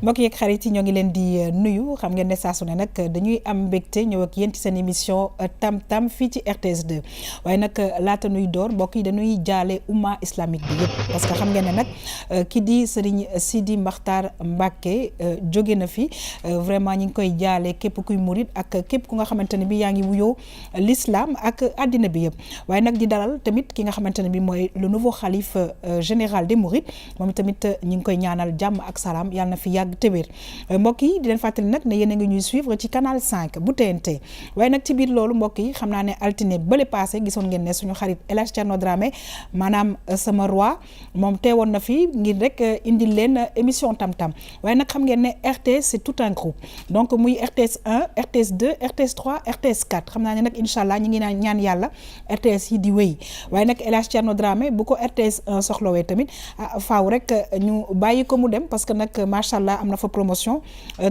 mbokk yeeg xarit yi ñoo ngi leen di nuyu xam ngeen ne saa su ne nag dañuy am mbégte ñëw ak yéen ci seen émission Tam Tam fii ci RTS 2 waaye nag laata nuy door mbokk yi dañuy jaale umma islamique bi yëpp parce que xam ngeen ne nag ki di Serigne Sidi Makhtar Mbacké jóge na fi vraiment ñi ngi koy jaale képp kuy murit ak képp ku nga xamante ne bi yaa ngi wuyoo l'islam ak àddina bi yëpp waaye nag di dalal tamit ki nga xamante ne bi mooy le nouveau khalife général des mourides moom tamit ñi ngi koy ñaanal jàmm ak salaam yàlla na fi yàgg téwéer mbokk yi di leen fàttali nag ne yéen a ngi ñuy suivre ci canal 5 bu TNT waaye nag ci biir loolu mbokk yi xam naa ne altine bële passé gisoon ngeen ne suñu xarit El Hadj Thierno Dramé maanaam sama roi moom teewoon na fi ngir rek indil leen émission Tam Tam waaye nag xam ngeen ne RTS c'est tout un groupe donc muy RTS 1 RTS 2 RTS 3 RTS 4 xam naa ne nag incha allah ñi ngi naan ñaan yàlla RTS yi di wéy waaye nag El Hadj Thierno Dramé bu ko RTS 1 soxlawee tamit faaw rek ñu bàyyi ko mu dem parce que nag macha allah am na fa promotion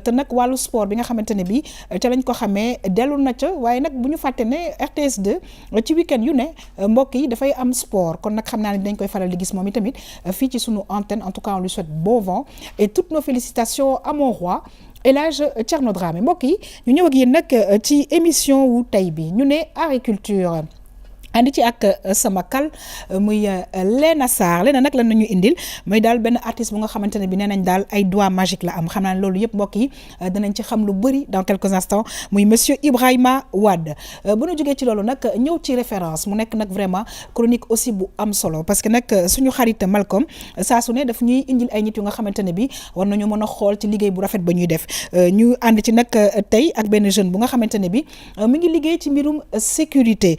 te nag wàllu sport bi nga xamante ne bii ca lañ ko xamee dellu na ca waaye nag bu ñu fàtte ne RTS 2 ci week-end yu ne mbokk yi dafay am sport kon nag xam naa ne dañ koy faral di gis moom itamit fii ci sunu antenne en tout cas on lui souhaite bon vent et toutes nos félicitations à mon roi El Hadj Thierno Dramé mbokk yi ñu ñëw ak yéen nag ci émission wu tey bi ñu ne agriculture andi ci ak sama kal muy Léna Sarr Léna nag lan nañu indil mooy daal benn artiste bu nga xamante ne bi nee nañ daal ay doigts magiques la am xam naa ne loolu yëpp mbokk yi danañ ci xam lu bëri dans quelques instants muy monsieur Ibrahima Wade bu ñu jógee ci loolu nag ñëw ci référence mu nekk nag vraiment chronique aussi bu am solo parce que nag suñu xarit Malcolm saa su ne daf ñuy indil ay nit yu nga xamante ne bi war nañu mën a xool ci liggéey bu rafet ba ñuy def ñu ànd ci nag tey ak benn jeune bu nga xamante ne bi mi ngi liggéey ci mbirum sécurité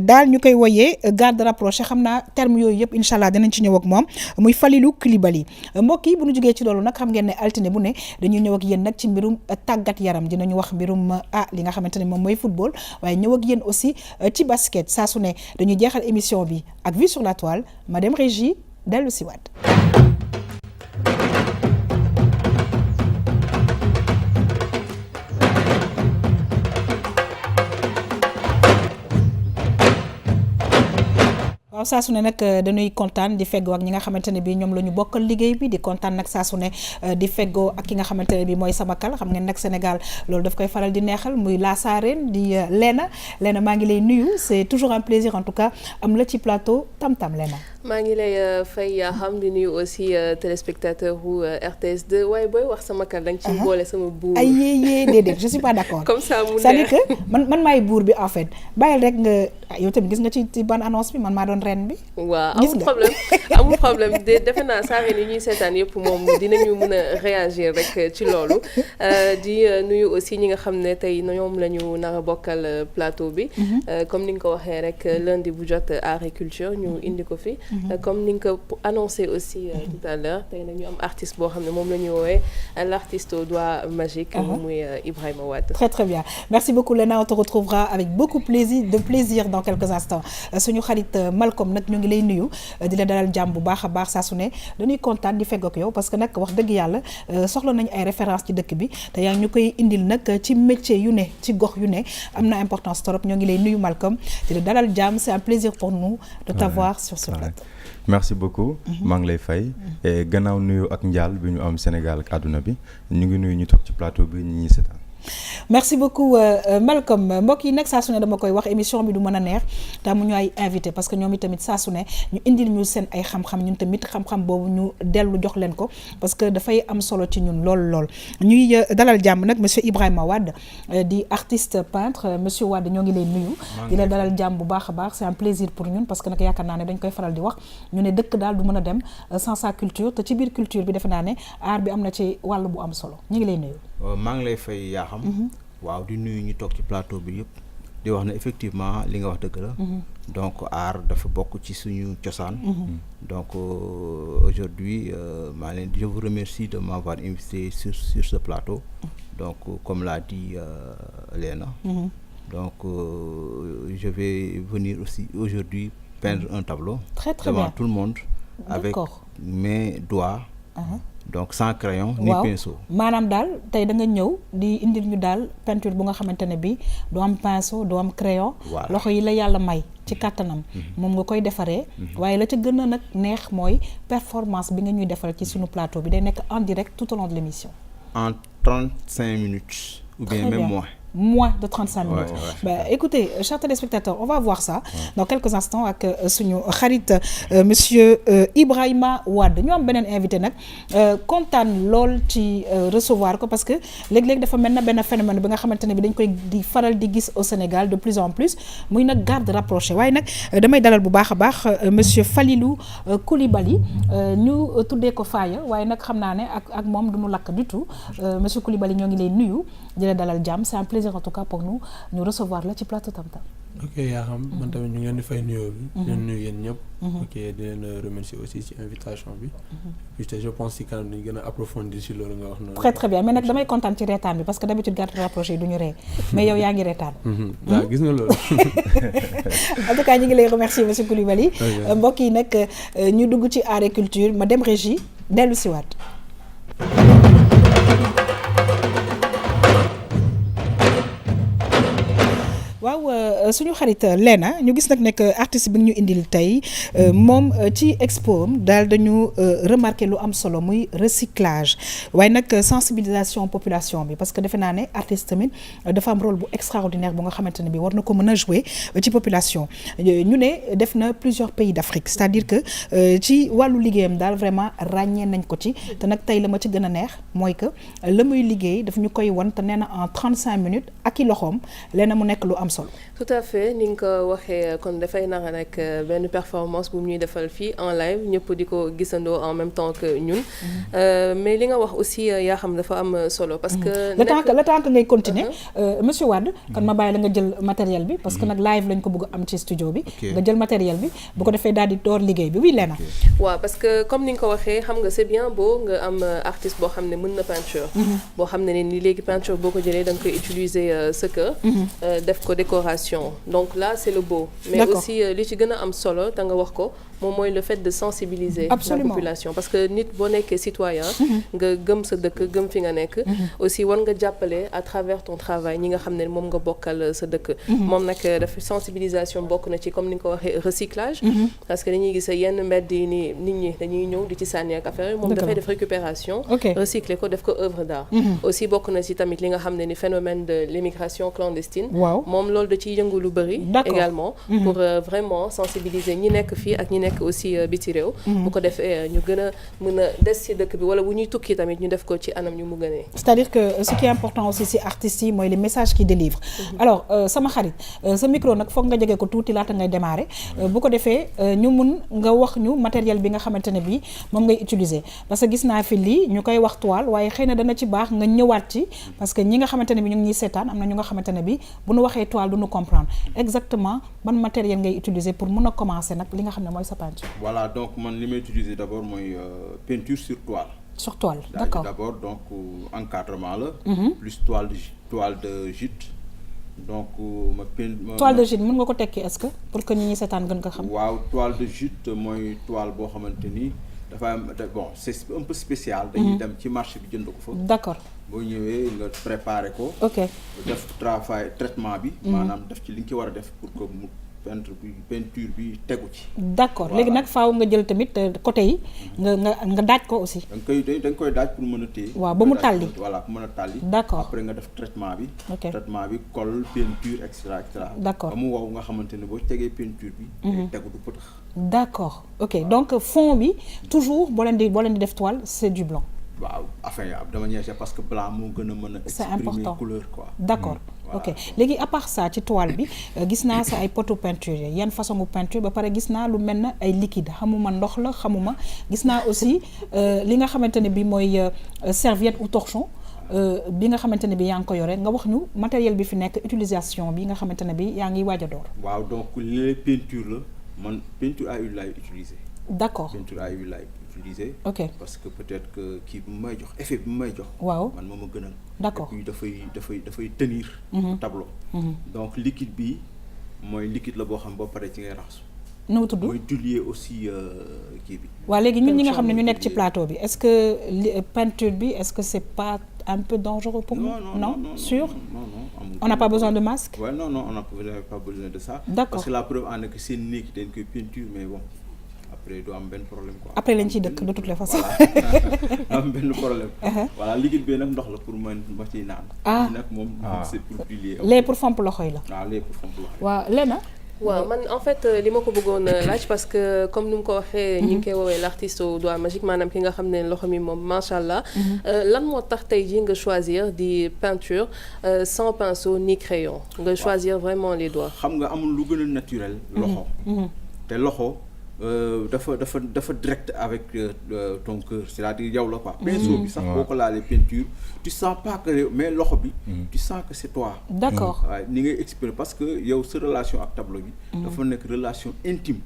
daal ñu koy woyee garde rapproché xam naa terme yooyu yëpp incha allah dinañ ci ñëw ak moom muy Falilou Coulibaly mbokk yi bu ñu jógee ci loolu nag xam ngeen ne altine bu ne dañuy ñëw ak yéen nag ci mbirum tàggat yaram dinañu wax mbirum li nga xamante ne moom mooy football waaye ñëw ak yéen aussi ci basket saa su ne dañuy jeexal émission bi ak vue sur la toile madame Régie dellu si waat. waaw saa su ne nag dañuy kontaan di feggoo ak ñi nga xamante ne bi ñoom la ñu bokkal liggéey bi di kontaan nag saa su ne di feggoo ak ki nga xamante ne bi mooy sama kal xam ngeen nag Sénégal loolu daf koy faral di neexal muy la Sarène di Léna maa ngi lay nuyu c'est toujours un plaisir en tout cas am la ci plateau Tam Tam Léna. maa ngi lay fay xam di nuyu aussi téléspectateur wu RTS 2 waaye booy wax sama kal da nga ciy boole sama buur. ay yéyé déedéet je suis pas d'accord. comme ça mu c'est-à-dire que man maay buur bi en fait bàyyil rek nga yow tamit gis nga ci ban annonce bi man maa doon ren bi. waaw amul problème defe naa saareen yi ñuy seetaan yëpp moom dinañu mën a réagir rek ci loolu di nuyu aussi ñi nga xam ne tey ñoom la ñu nar a bokkal plateau bi. comme ni nga ko waxee rek lundi bu jot agriculture ñu indi ko fi. comme ni nga ko annoncé aussi tout à l'heure tey nag ñu am artiste boo xam ne moom la ñu woowee l'artiste aux doigts magiques. muy Ibrahima Wade. très très bien merci beaucoup Léna on te retrouvera avec beaucoup de plaisir dans quelques instants suñu xarit Malcolm nag ñu ngi lay nuyu di la dalal jàmm bu baax a baax saa su ne dañuy kontaan di feggoog yow parce que nag wax dëgg yàlla soxla nañu ay références ci dëkk bi te yaa ñu koy indil nag ci métier yu ne ci gox yu ne am na importance trop ñoo ngi lay nuyu Malcolm di la dalal jàmm c'est un plaisir pour nous de t'avoir sur ce plateau. merci beaucoup. maa ngi lay fay. gannaaw nuyu ak njaal bi ñu am Sénégal ak àdduna bi ñu ngi nuyu ñu toog ci plateau bi ñu ñuy seetaan. merci beaucoup Malcolm mbokk yi nag saa su ne dama koy wax émission bi du mën a neex te mu ñu ay invité parce que ñoom itamit saa su ne ñu indil ñu seen ay xam-xam ñun tamit xam-xam boobu ñu dellu jox leen ko parce que dafay am solo ci ñun lool ñuy dalal jàmm nag monsieur Ibrahima Wade di artiste peintre monsieur Wade ñoo ngi lay nuyu di la dalal jàmm bu baax a baax c'est un plaisir pour ñun parce que nag yaakaar naa ne dañ koy faral di wax ñu ne dëkk daal du mën a dem sans sa culture te ci biir culture bi defe naa ne art bi am na ci wàll bu am solo ñu ngi lay nuyu. maa ngi lay fay yaa xam. waaw di nuyu ñu toog ci plateau bi yëpp di wax ne effectivement li nga wax dëgg la. donc art dafa bokk ci suñu cosaan. donc aujourd'hui je vous remercie de m'avoir invité sur ce plateau. donc comme l'a dit Léna. donc je vais venir aussi aujourd'hui peindre un tableau. très très devant bien tout le monde. avec mes doigts. donc sans crayon ni pinceau. maanaam daal tey da nga ñëw di indil ñu daal peinture bu nga xamante ne bi doo am pinceau doo am crayon. loxo yi la yàlla may ci kàttanam. moom nga koy defaree. waaye la ca gën a nag neex mooy performance bi nga ñuy defal ci suñu plateau bi day nekk en direct tout au long de l'émission. en 35 minutes ou bien même moins de 35 minutes. Écoutez, chers téléspectateurs, on va voir ça dans quelques instants avec suñu xarit monsieur Ibrahima Wade. Ñu am beneen invité nag kontaan lool ci recevoir ko parce que léeg-léeg dafa mel na benn phénomène bi nga xamante ne bi dañ koy di faral di gis au Sénégal de plus en plus muy nag garde rapproché waaye nag damay dalal bu baax a baax monsieur Falilou Coulibaly ñu tuddee ko Faaya waaye nag xam naa ne ak moom du ñu lakk du tout monsieur Coulibaly ñoo ngi lay nuyu di la dalal jàmm. C'est un plaisir en tout cas pour nous ñu recevoir la ci plateau Tam Tam. ok yaa xam man tamit ñu ngi leen di fay nuyoo bi. di leen nuyu yéen ñëpp. ok di leen remercier aussi ci invitation bi. puis je pense si kanam dañu gën a approfondir si loolu nga wax noonu. très très bien mais nag damay kontaan ci reetaan bi parce que d'habitude garde rapproché yi du ñu ree mais yow yaa ngi reetaan. waaw gis nga loolu. en tout cas ñu ngi lay remercier monsieur Coulibaly. mbokk yi nag ñu dugg ci art et culture ma dem régie dellu si waat. waaw suñu xarit Lena ñu gis nag nekk artiste bi ñu indil tey moom ci expo daal dañu remarqué lu am solo muy recyclage waaye nag sensibilisation population bi parce que defe naa ne artiste tamit dafa am rôle bu extraordinaire bu nga xamante ne bi war na ko mën a jouer ci population ñu ne def na plusieurs pays d'Afrique c'est-à-dire que ci wàllu liggéeyam daal vraiment ràññee nañ ko ci te nag tey la ma ci gën a neex mooy que la muy liggéey daf ñu koy won te nee na en 35 minutes ak i loxoom Lena mu nekk lu am solo. tout à fait ni nga ko waxee kon dafay naka nag benn performance bu ñuy defal fii en live ñëpp di ko gisandoo en même temps que ñun mais li nga wax aussi yaa xam dafa am solo parce que le temps que ngay continuer monsieur Wade kon ma bàyyi la nga jël matériel bi parce que nag live lañ ko bëgg am ci studio bi nga jël matériel bi bu ko defee daal di door liggéey bi oui Lena waaw parce que comme ni nga ko waxee xam nga c'est bien beau nga am artiste boo xam ne mën na peinture boo xam ne ni léegi peinture boo ko jëlee da nga koy utiliser sa kër def ko décoration donc là c'est le beau mais aussi li ci gën a am solo te nga wax ko moom mooy le fait de sensibiliser la population parce que nit boo nekkee citoyen nga gëm sa dëkk gëm fi nga nekk aussi war nga jàppale à travers ton travail ñi nga xam ne moom nga bokkal sa dëkk moom nag dafa sensibilisation bokk na ci comme ni nga ko waxee recyclage parce que dañuy gis yenn mbedd yi ni nit ñi dañuy ñëw di ci sànni ak affaire yi moom dafay def récupération recycler ko def ko œuvre d'art aussi bokk na ci tamit li nga xam ne ni phénomène de l'immigration clandestine moom loolu da ciy yëngu lu bëri également pour vraiment sensibiliser ñi nekk fii ak ñi nekk aussi biti réew bu ko defee ñu gën a mën a des ci dëkk bi wala bu ñuy tukki tamit ñu def ko ci anam ñu mu gënee c'est-à-dire que ce qui est important aussi ci artistes yi mooy les messages qu'ils délivrent alors sama xarit sa micro nag foog nga jege ko tuuti laata ngay démarrer bu ko defee ñu mun nga wax ñu matériel bi nga xamante ne bi moom ngay utiliser parce que gis naa fi lii ñu koy wax toile waaye xëy na dana ci baax nga ñëwaat ci parce que ñi nga xamante ne bi ñu ngi ñuy seetaan am na ñu nga xamante ne bi bu ñu waxee toile du ñu comprendre exactement ban matériel ngay utiliser pour mun a commencer nag li nga xam ne mooy sa peinture. Voilà donc man li may utiliser d'abord mooy peinture sur toile. Sur toile d'accord d'abord donc encadrement la. plus toile de jute. donc ma toile de jute mën nga ko tekki est-ce que pour que ñi ñuy seetaan gën ko xam. waaw toile de jute mooy toile boo xamante ni dafa am bon c'est un peu spécial. dañuy dem ci marché bi jënd ko fa. d'accord. boo ñëwee nga préparer ko. ok def travail traitement bi. maanaam def ci li nga ci war a def pour que mu peinture bi tegu ci. d'accord léegi nag faaw nga jël tamit côté yi. nga daaj ko aussi. da nga koy daaj pour mën a téye. waaw ba mu tàlli. voilà pour mën a tàlli. d'accord après nga def traitement bi. ok traitement bi colle peinture et cetera. d'accord ba mu wow nga xamante ne boo tegee peinture bi. tegu du pëtax. d'accord ok donc fond bi toujours boo leen di def toile c'est du blanc. waaw enfin dama ñëw parce que blanc moo gën a mën a. c'est important couleur quoi. d'accord ok léegi à part ça ci toile bi gis naa sa ay potu peinture yan façon gu peinture ba pare gis naa lu mel na ay liquide xamuma ndox la xamuma gis naa aussi li nga xamante ne bi mooy serviette ou torchon bi nga xamante ne bi yaa ngi ko yore nga wax ñu matériel bi fi nekk utilisation bi nga xamante ne bi yaa ngi waaj a door. waaw donc les peinture la man peinture à huile laay utiliser. d'accord peinture à huile laay utiliser. ok parce que peut-être que kii bi mu may jox effet bi mu may jox. waaw man moo ma gënal. d'accord et puis dafay tenir. tableau. donc liquide bi mooy liquide la boo xam boo paree ci ngay raxasu. nu mu tudd mooy diluer aussi kii bi. waaw léegi ñun ñi nga xam ne ñu nekk ci plateau bi est-ce que peinture bi est-ce que c'est pas un peu dangereux pour nous? Non, sûr? Non. On n'a pas besoin de masque? Ouais, non, on n'a pas besoin de ça. D'accord. Parce que la preuve en est que c'est né qui donne que peinture, mais bon. après du am benn problème quoi. après lañ ciy dëkk de toutes les façons. voilà am benn problème. voilà liquide bi nag ndox la pour ma ciy naan. ah nag moom c'est pour brûler. lait pour fomp loxo yi la. waaw lait pour fomp loxo yi. waaw Léna. waaw man en fait li ma ko bëggoon laaj parce que comme ni mu ko waxee ñi ngi koy woowee l'artiste au doigt magique maanaam ki nga xam ne loxo mi moom macha allah. lan moo tax tey jii nga choisir di peinture sans pinceau ni crayon nga choisir vraiment les doigts. xam nga amul lu gën a naturel. loxo te loxo dafa direct avec ton cœur c'est-à-dire yow la quoi. pinceau bi sax boo ko laalee peinture tu sens pas que mais loxo bi. tu sens que c'est toi. d'accord waaw ni ngay exprimer parce que yow sa relation ak tableau bi. dafa nekk relation intime.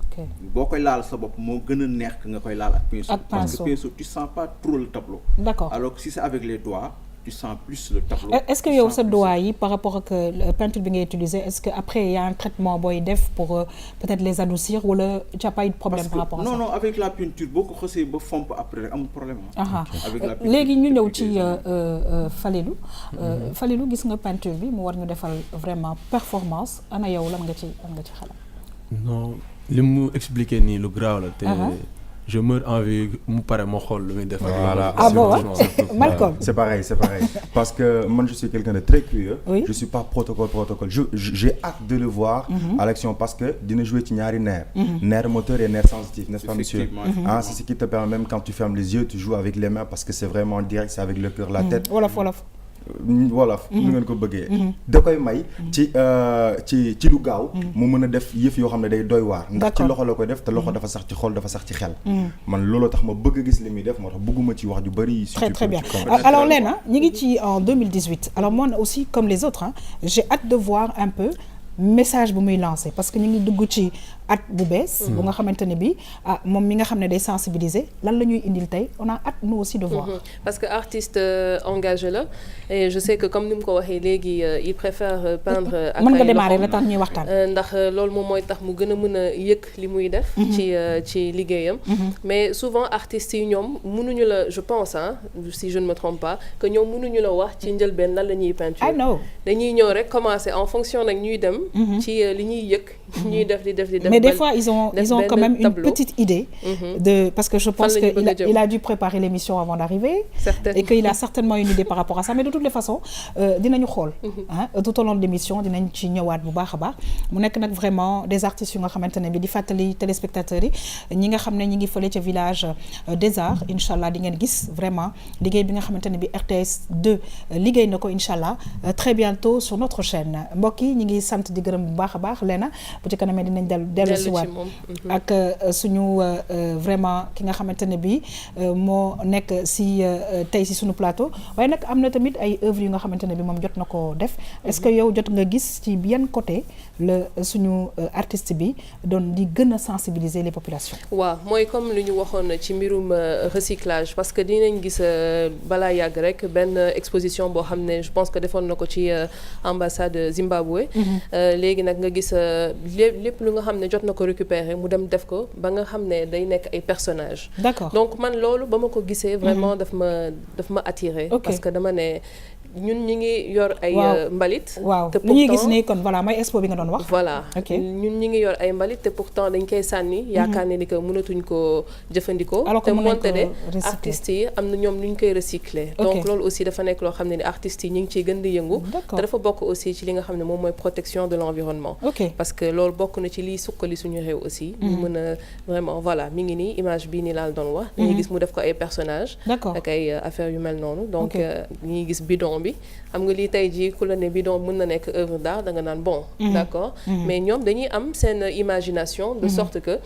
ok boo koy laal sa bopp moo gën a neex que nga koy laal ak pinceau. parce que pinceau tu sens pas trop le tableau. d'accord alors que si c'est avec les doigts. tu sens plus le tableau. est-ce que yow sa doigt yi par rapport ak peinture bi ngay utiliser est-ce que après il y a un traitement booy def pour peut-être les adoucir wala tu as pas eu de problème par rapport à ça. non avec la peinture boo ko xasee ba fomp après rek amul problème. avec la peinture léegi ñu ñëw ci Falilou. Falilou gis nga peinture bi mu war ñu defal vraiment performance ana yow lan nga ci xalaat. non li mu expliqué nii lu graaw la te. je meurs envie mu pare ma xool lu muy def. voilà ah bon Malcolm. c'est pareil parce que moi je suis quelqu'un de très curieux. Oui. Je suis pas protocole j'ai hâte de le voir. à l'action parce que dina jouer ci ñaari nerf. nerf moteur et nerf sensitif n'est-ce pas monsieur. c'est ce qui te permet même quand tu fermes les yeux tu joues avec les mains parce que c'est vraiment direct c'est avec le cœur la tête. wolof. nu ngeen ko bëggee. da koy may ci lu gaaw. mu mën a def yëf yoo xam ne day doy waar. ndax ci loxo la koy def te loxo dafa sax ci xol dafa sax ci xel. man looloo tax ma bëgg a gis li muy def moo tax bëgguma ci wax ju bari. très bien alors Léna ñi ngi ci en 2018 alors moi aussi comme les autres j'ai hâte de voir un peu message bu muy lancé parce que ñu ngi dugg ci at bu bees. bu nga xamante ne bi moom mi nga xam ne day sensibiliser lan la ñuy indil tey on a hâte nous aussi de voir. parce que artiste engagé la et je sais que comme ni mu ko waxee léegi il préfère peindre. ak ay mën nga démarrer la tax ñuy waxtaan. ndax loolu moom mooy tax mu gën a mën a yëg li muy def. ci liggéeyam. mais souvent artistes yi ñoom mënuñu la je pense si je ne me trompe pas que ñoom mënuñu la wax ci njëlbeen lan la ñuy peinture. I know dañuy ñëw rek commencer en fonction nag ñuy dem. ci li ñuy yëg. ñuy def di def. mais des fois ils ont quand même une petite idée. de parce que je pense que il a dû préparer l'émission avant d'arriver. Certainement. Et qu'il a certainement une idée par rapport à ça mais de toutes les façons dinañu xool. tout au long de l'émission dinañ ci ñëwaat bu baax a baax mu nekk nag vraiment des artistes yu nga xamante ne bi di fàttali téléspectateurs yi ñi nga xam ne ñi ngi fële ca village des arts incha allah di ngeen gis vraiment liggéey bi nga xamante ne bi RTS 2 liggéey na ko incha allah très bientôt sur notre chaîne mbokk yi ñi ngi sant di gërëm bu baax a baax Léna bu ci kanamee dinañ dellu si waat ak suñu vraiment ki nga xamante ne bi moo nekk si tey si suñu plateau waaye nag am na tamit ay œuvres yu nga xamante ne bi moom jot na ko def est-ce que yow jot nga gis ci yan côté la suñu artiste bi doon di gën a sensibiliser les populations. waaw mooy comme lu ñu waxoon ci mbirum recyclage parce que dinañ gis balaa yàgg rek benn exposition boo xam ne je pense que defoon na ko ci ambassade Zimbabwe. léegi nag nga gis lépp lu nga xam ne jot na ko récupérer mu dem def ko ba nga xam ne day nekk ay personnages. d'accord donc man loolu ba ma ko gisee vraiment daf ma attiré. parce que dama ne ñun ñi ngi yor ay mbalit. waaw te li ñuy gis nii kon voilà mooy expo bi nga doon wax. voilà ñun ñi ngi yor ay mbalit te pourtant dañ koy sànni. yaakaar ne ni que mënatuñ ko jëfandikoo. alors que te moonte de artistes yi am na ñoom nu ñu koy recycler. donc loolu aussi dafa nekk loo xam ne ni artistes yi ñu ngi ciy gën di yëngu. te dafa bokk aussi ci li nga xam ne moom mooy protection de l'environnement. parce que loolu bokk na ci liy suqali suñu réew aussi. ñu mën a vraiment voilà mi ngi nii image bii nii laal doon wax. dañuy gis mu def ko ay personnages. ak ay affaires yu mel noonu. donc ñuy gis bidon bi xam nga lii tey jii ku la ne bidon mën na nekk œuvre d'art da nga naan bon d'accord mais ñoom dañuy am seen imagination de sorte que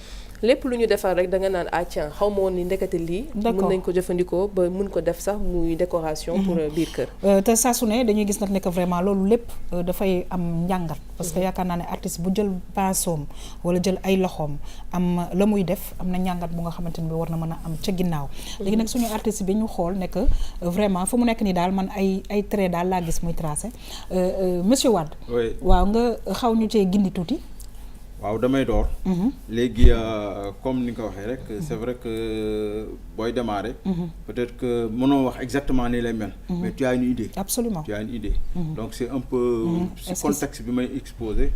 lépp lu ñu defar rek da nga naan tiens xaw ma woon ni ndekete lii mën nañ ko jëfandikoo ba mën ko def sax muy décoration pour biir kër te saa su ne dañuy gis nag ne que vraiment loolu lépp dafay am njàngat parce que yaakaar naa ne artiste bu jël pinceau wala jël ay loxoom am la muy def am na njàngat bu nga xamante ne bi war na mën a am ca ginnaaw léegi nag suñu artiste bi ñu xool ne que vraiment fu mu nekk nii daal man ay trait daal laa gis muy tracé monsieur Wade waaw nga xaw ñu cee gindi tuuti waaw damay door léegi comme ni nga ko waxee rek c'est vrai que booy démarrer peut-être que mënoo wax exactement ni lay mel mais tu as une idée absolument tu as une idée donc c'est un peu si contexte bi may exposé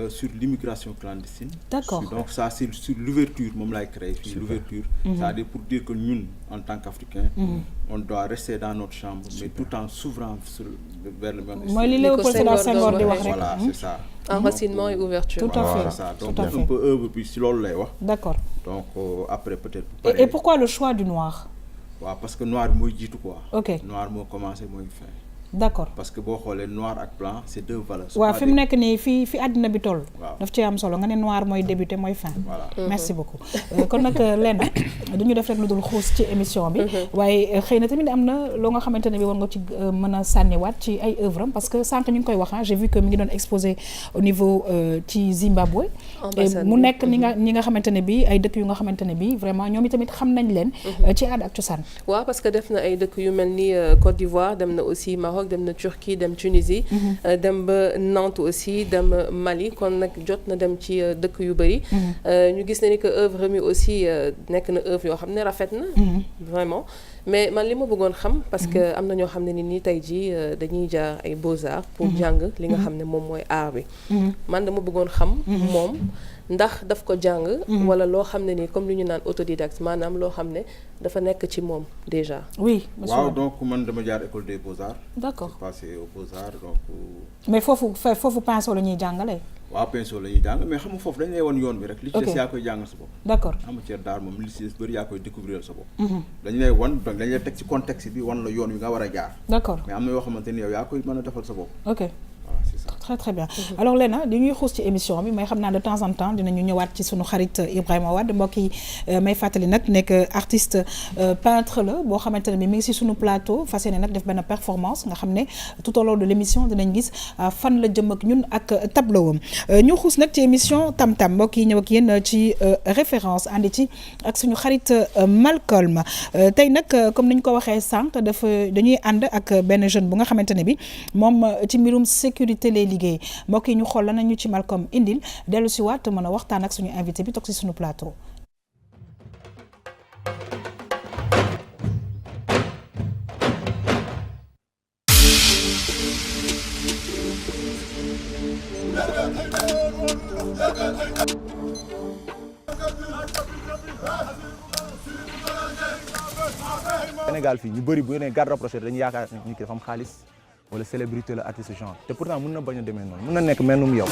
sur l'immigration clandestine. D'accord. Donc ça c'est sur l'ouverture moom laay créé fii l'ouverture. C'est-à-dire pour dire que ñun en tant qu'Africains on doit rester dans notre chambre mais tout en s'ouvrant vers le monde. mooy li Léopold Sédar Senghor di wax rek. Voilà c'est ça. Enracinement et ouverture. Tout à fait. C'est ça donc un peu œuvre bi si loolu lay wax. D'accord. Donc après peut-être. Et pourquoi le choix du noir? waaw parce que noir bi mooy jiitu quoi. Ok. Noir moo commencé mooy fin. D'accord. parce que boo xoolee noir ak blanc c'est deux valeurs. waaw fi mu nekk nii fi àddina bi toll. waaw daf ci am solo nga ne noir mooy débuté mooy fin. voilà merci beaucoup kon nag Lena du ñu def rek lu dul xuus ci émission bi. waaye xëy na tamit am na loo nga xamante ne bi war nga ci mën a sànniwaat ci ay œuvre am parce que sànq ñu ngi koy wax j'ai vu que mi ngi doon exposé au niveau ci Zimbabwe. mu nekk ñi nga xamante ne bi ay dëkk yu nga xamante ne bi vraiment ñoom itamit xam nañ leen. ci aada ak cosaan. waaw parce que def na ay dëkk yu mel ni Côte d'Ivoire dem na aussi Maroc dem na Turquie dem Tunisie. dem ba Nantes aussi dem Mali kon nag jot na dem ci dëkk yu bëri. ñu gis ne ni que œuvre mi aussi nekk na œuvre yoo xam ne rafet na. vraiment mais man li ma bëggoon xam parce que am na ñoo xam ne ni tey jii dañuy jaar ay beaux-arts pour jàng li nga xam ne moom mooy art bi. man dama bëggoon xam moom ndax daf ko jàng. wala loo xam ne nii comme li ñu naan autodidacte maanaam loo xam ne dafa nekk ci moom déjà. oui monsieur. waaw donc man dama jaar école des beaux-arts. d'accord passé aux beaux-arts donc. mais foofu pinceau la ñuy jàngale. waaw pinceau la ñuy jàng mais xam nga foofu dañ lay wan yoon bi rek. li ci des yaa koy jàngal sa bopp. d'accord en matière d'art moom li ci des bëri yaa koy découvrir sa bopp. dañu lay wan donc dañu lay teg ci contexte bi wan la yoon wi nga war a jaar. d'accord mais am na yoo xamante ni yow yaa koy mën a defal sa bopp. ok. voilà c'est ça. très très bien alors Lena di ñuy xuus ci émission bi may xam naa de temps en temps dinañu ñëwaat ci sunu xarit Ibrahima Wade mbokk yi may fàttali nag nekk artiste peintre la boo xamante ne bi mi ngi ci sunu plateau fas yéene nag def benn performance nga xam ne tout au long de l'émission dinañ gis fan la jëm ak ñun ak tableau am ñu xuus nag ci émission Tam Tam mbokk yi ñëw ak yéen ci référence andi ci ak suñu xarit Malcolm tey nag comme ni ñu ko waxee sànq dañuy ànd ak benn jeune bu nga xamante ne bi moom ci mbirum sécurité lay liggéey mbokk yi ñu xool la nañu ci Malcolm indil dellu si waat mën a waxtaan ak suñu invité bi toog si suñu plateau. Sénégal fii ñu bëri bu nee garde rapproché dañuy yaakaar ni ki dafa am xaalis wala célébrité la artiste genre te pourtant mën na bañ a demee noonu mën na nekk mennum yow.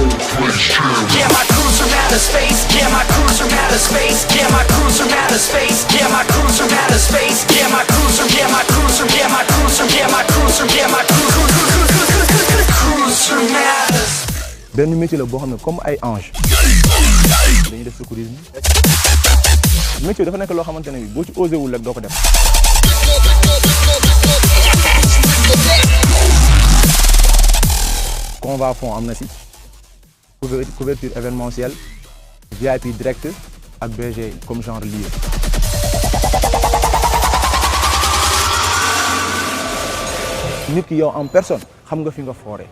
Yeah, my crews from outer space. Yeah, my crews from outer space. Yeah, my crews from outer space. Yeah, my crews from outer space. Yeah, my crews from. Yeah, my crews from. Yeah, my crews from. Yeah, my crews from. Yeah, my crews from outer space. benn métier la boo xam ne comme ay ange dañuy def secourisme métier dafa nekk loo xamante ne bi boo ci osé wul rek doo ko def. convoi fond am na si couverture événementielle VIP direct ak BG comme genre lieu. nit ki yow en personne xam nga fi nga foore.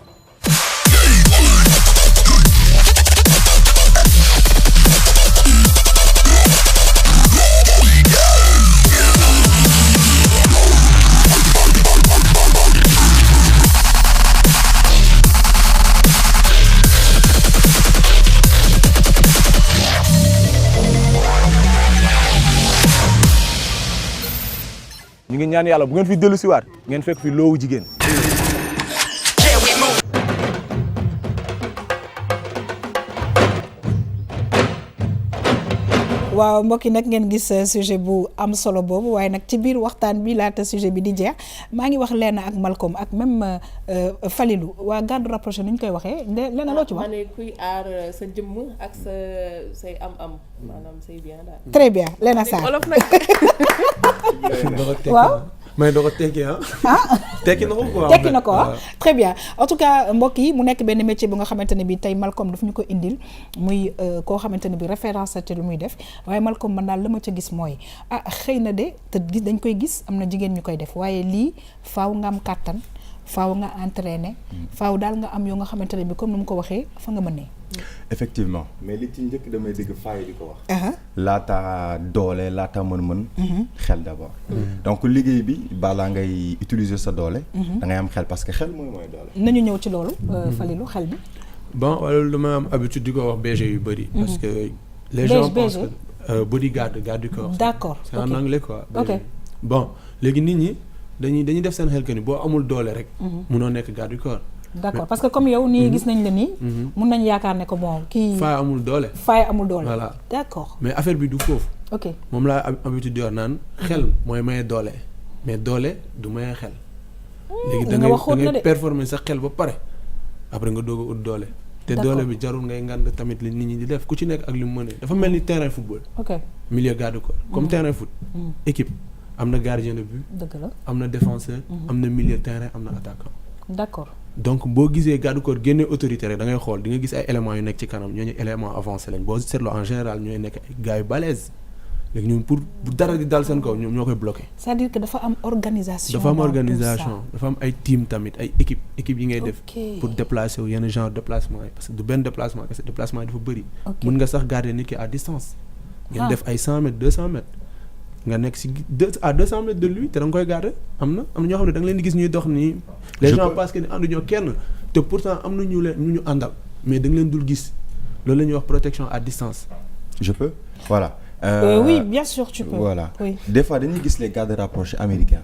ñu ngi ñaan yàlla bu ngeen fi dellu si waat ngeen fekk fi loowu jigéen. waaw mbokk yi nag ngeen gis sujet bu am solo boobu waaye nag ci biir waxtaan bi laata sujet bi di jeex maa ngi wax Lena ak Malcolm ak même Falilou waa garde rapproché ni ñu koy waxee Lena loo ci wax. ma ne kuy aar sa jëmm ak say am-am maanaam say bien daal. très bien Lena Sarr olof nag. waaw. mais doo ko tekki tekki na ko quoi. tekki na ko très bien en tout cas mbokk yi mu nekk benn métier bu nga xamante ne bi tey Malcolm daf ñu ko indil muy koo xamante ne bi référence te lu muy def waaye Malcolm man daal la ma ca gis mooy xëy na de te gis dañ koy gis am na jigéen ñu koy def waaye lii faaw nga am kàttan faaw nga entraîner faaw daal nga am yoo nga xamante ne bi comme ni mu ko waxee fa nga mënee. effectivement mais li ci njëkk damay dégg faay di ko wax. laata doole laata mën-mën. xel d'abord. donc liggéey bi balaa ngay utiliser sa doole. da ngay am xel parce que xel mooy doole. nañu ñëw ci loolu. Falilou xel bi. bon wala dama am habitude di ko wax BG yu bëri. parce que les gens pensent que bodyguard garde du corps. d'accord c'est en anglais quoi. ok bon léegi nit ñi dañuy def seen xel que ni boo amul doole rek. munoo nekk garde du corps. d'accord parce que comme yow nii gis nañ la nii. mun nañ yaakaar ne ko bon kii. faay amul doole. voilà d'accord. mais affaire bi du foofu. ok moom laa am habitude di wax naan xel mooy maye doole mais doole du maye xel. léegi da ngay performer sa xel ba pare après nga doog a ut doole. te doole bi jarul ngay ngand tamit li nit ñi di def ku ci nekk ak li mu mënee dafa mel ni terrain football. ok milieu garde corps comme terrain foot. équipe am na gardien de but. dëgg la am na défenseur. am na milieu terrain am na attaquant. d'accord. donc boo gisee garde corps génne autorité rek da ngay xool di nga gis ay éléments yu nekk ci kanam ñooñu éléments avancé lañ boo seetloo en général ñooy nekk ay gars yu balèze léegi ñun pour bu dara di dal seen kaw ñoom ñoo koy bloqué. c'est-à-dire que dafa am organisation. dafa am ay team tamit ay équipe yi ngay def. pour déplacer wu yenn genre déplacement yi parce que du benn déplacement kese déplacement yi dafa bëri. mën nga sax garder nit ki à distance. ngeen def ay 100 mètres 200 mètres. nga nekk si 200 mètres de lui te da nga koy garder am na ñoo xam ne da nga leen di gis ñuy dox nii. les gens pensent que ni ànduñoo kenn te pourtant am na ñu ñu àndal mais da nga leen dul gis loolu la ñuy wax protection à distance. je peux voilà. oui bien sûr tu peux. voilà oui. des fois dañuy gis les gardes rapprochés américains.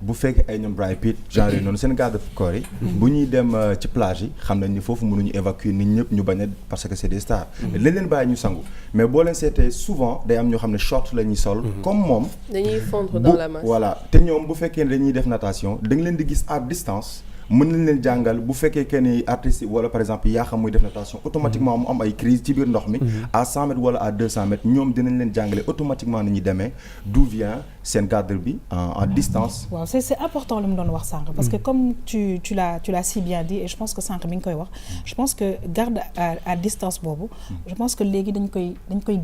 bu fekkee ay ñoom Brad Pitt genre yooyu noonu seen garde corps yi. bu ñuy dem ci plage yi xam nañ ni foofu mënuñu évacuer nit ñëpp ñu bañ a parce que c'est des stars. dañ leen bàyyi ñu sangu mais boo leen seetee souvent day am ñoo xam ne short la ñuy sol. comme moom. dañuy fondre dans la masse. voilà te ñoom bu fekkee ne dañuy def natation da nga leen di gis à distance. mën nañ leen jàngal bu fekkee que ni artiste wala par exemple yaa xam muy def natation automatiquement mu am ay crise ci biir ndox mi à 100 mètres wala à 200 mètres ñoom dinañ leen jàngale automatiquement ni ñuy demee d'où vient seen garde bi en distance. waaw c'est important li mu doon wax sànq parce que comme tu l'as si bien dit et je pense que sànq mi ngi koy wax je pense que garde à distance boobu je pense que léegi dañ koy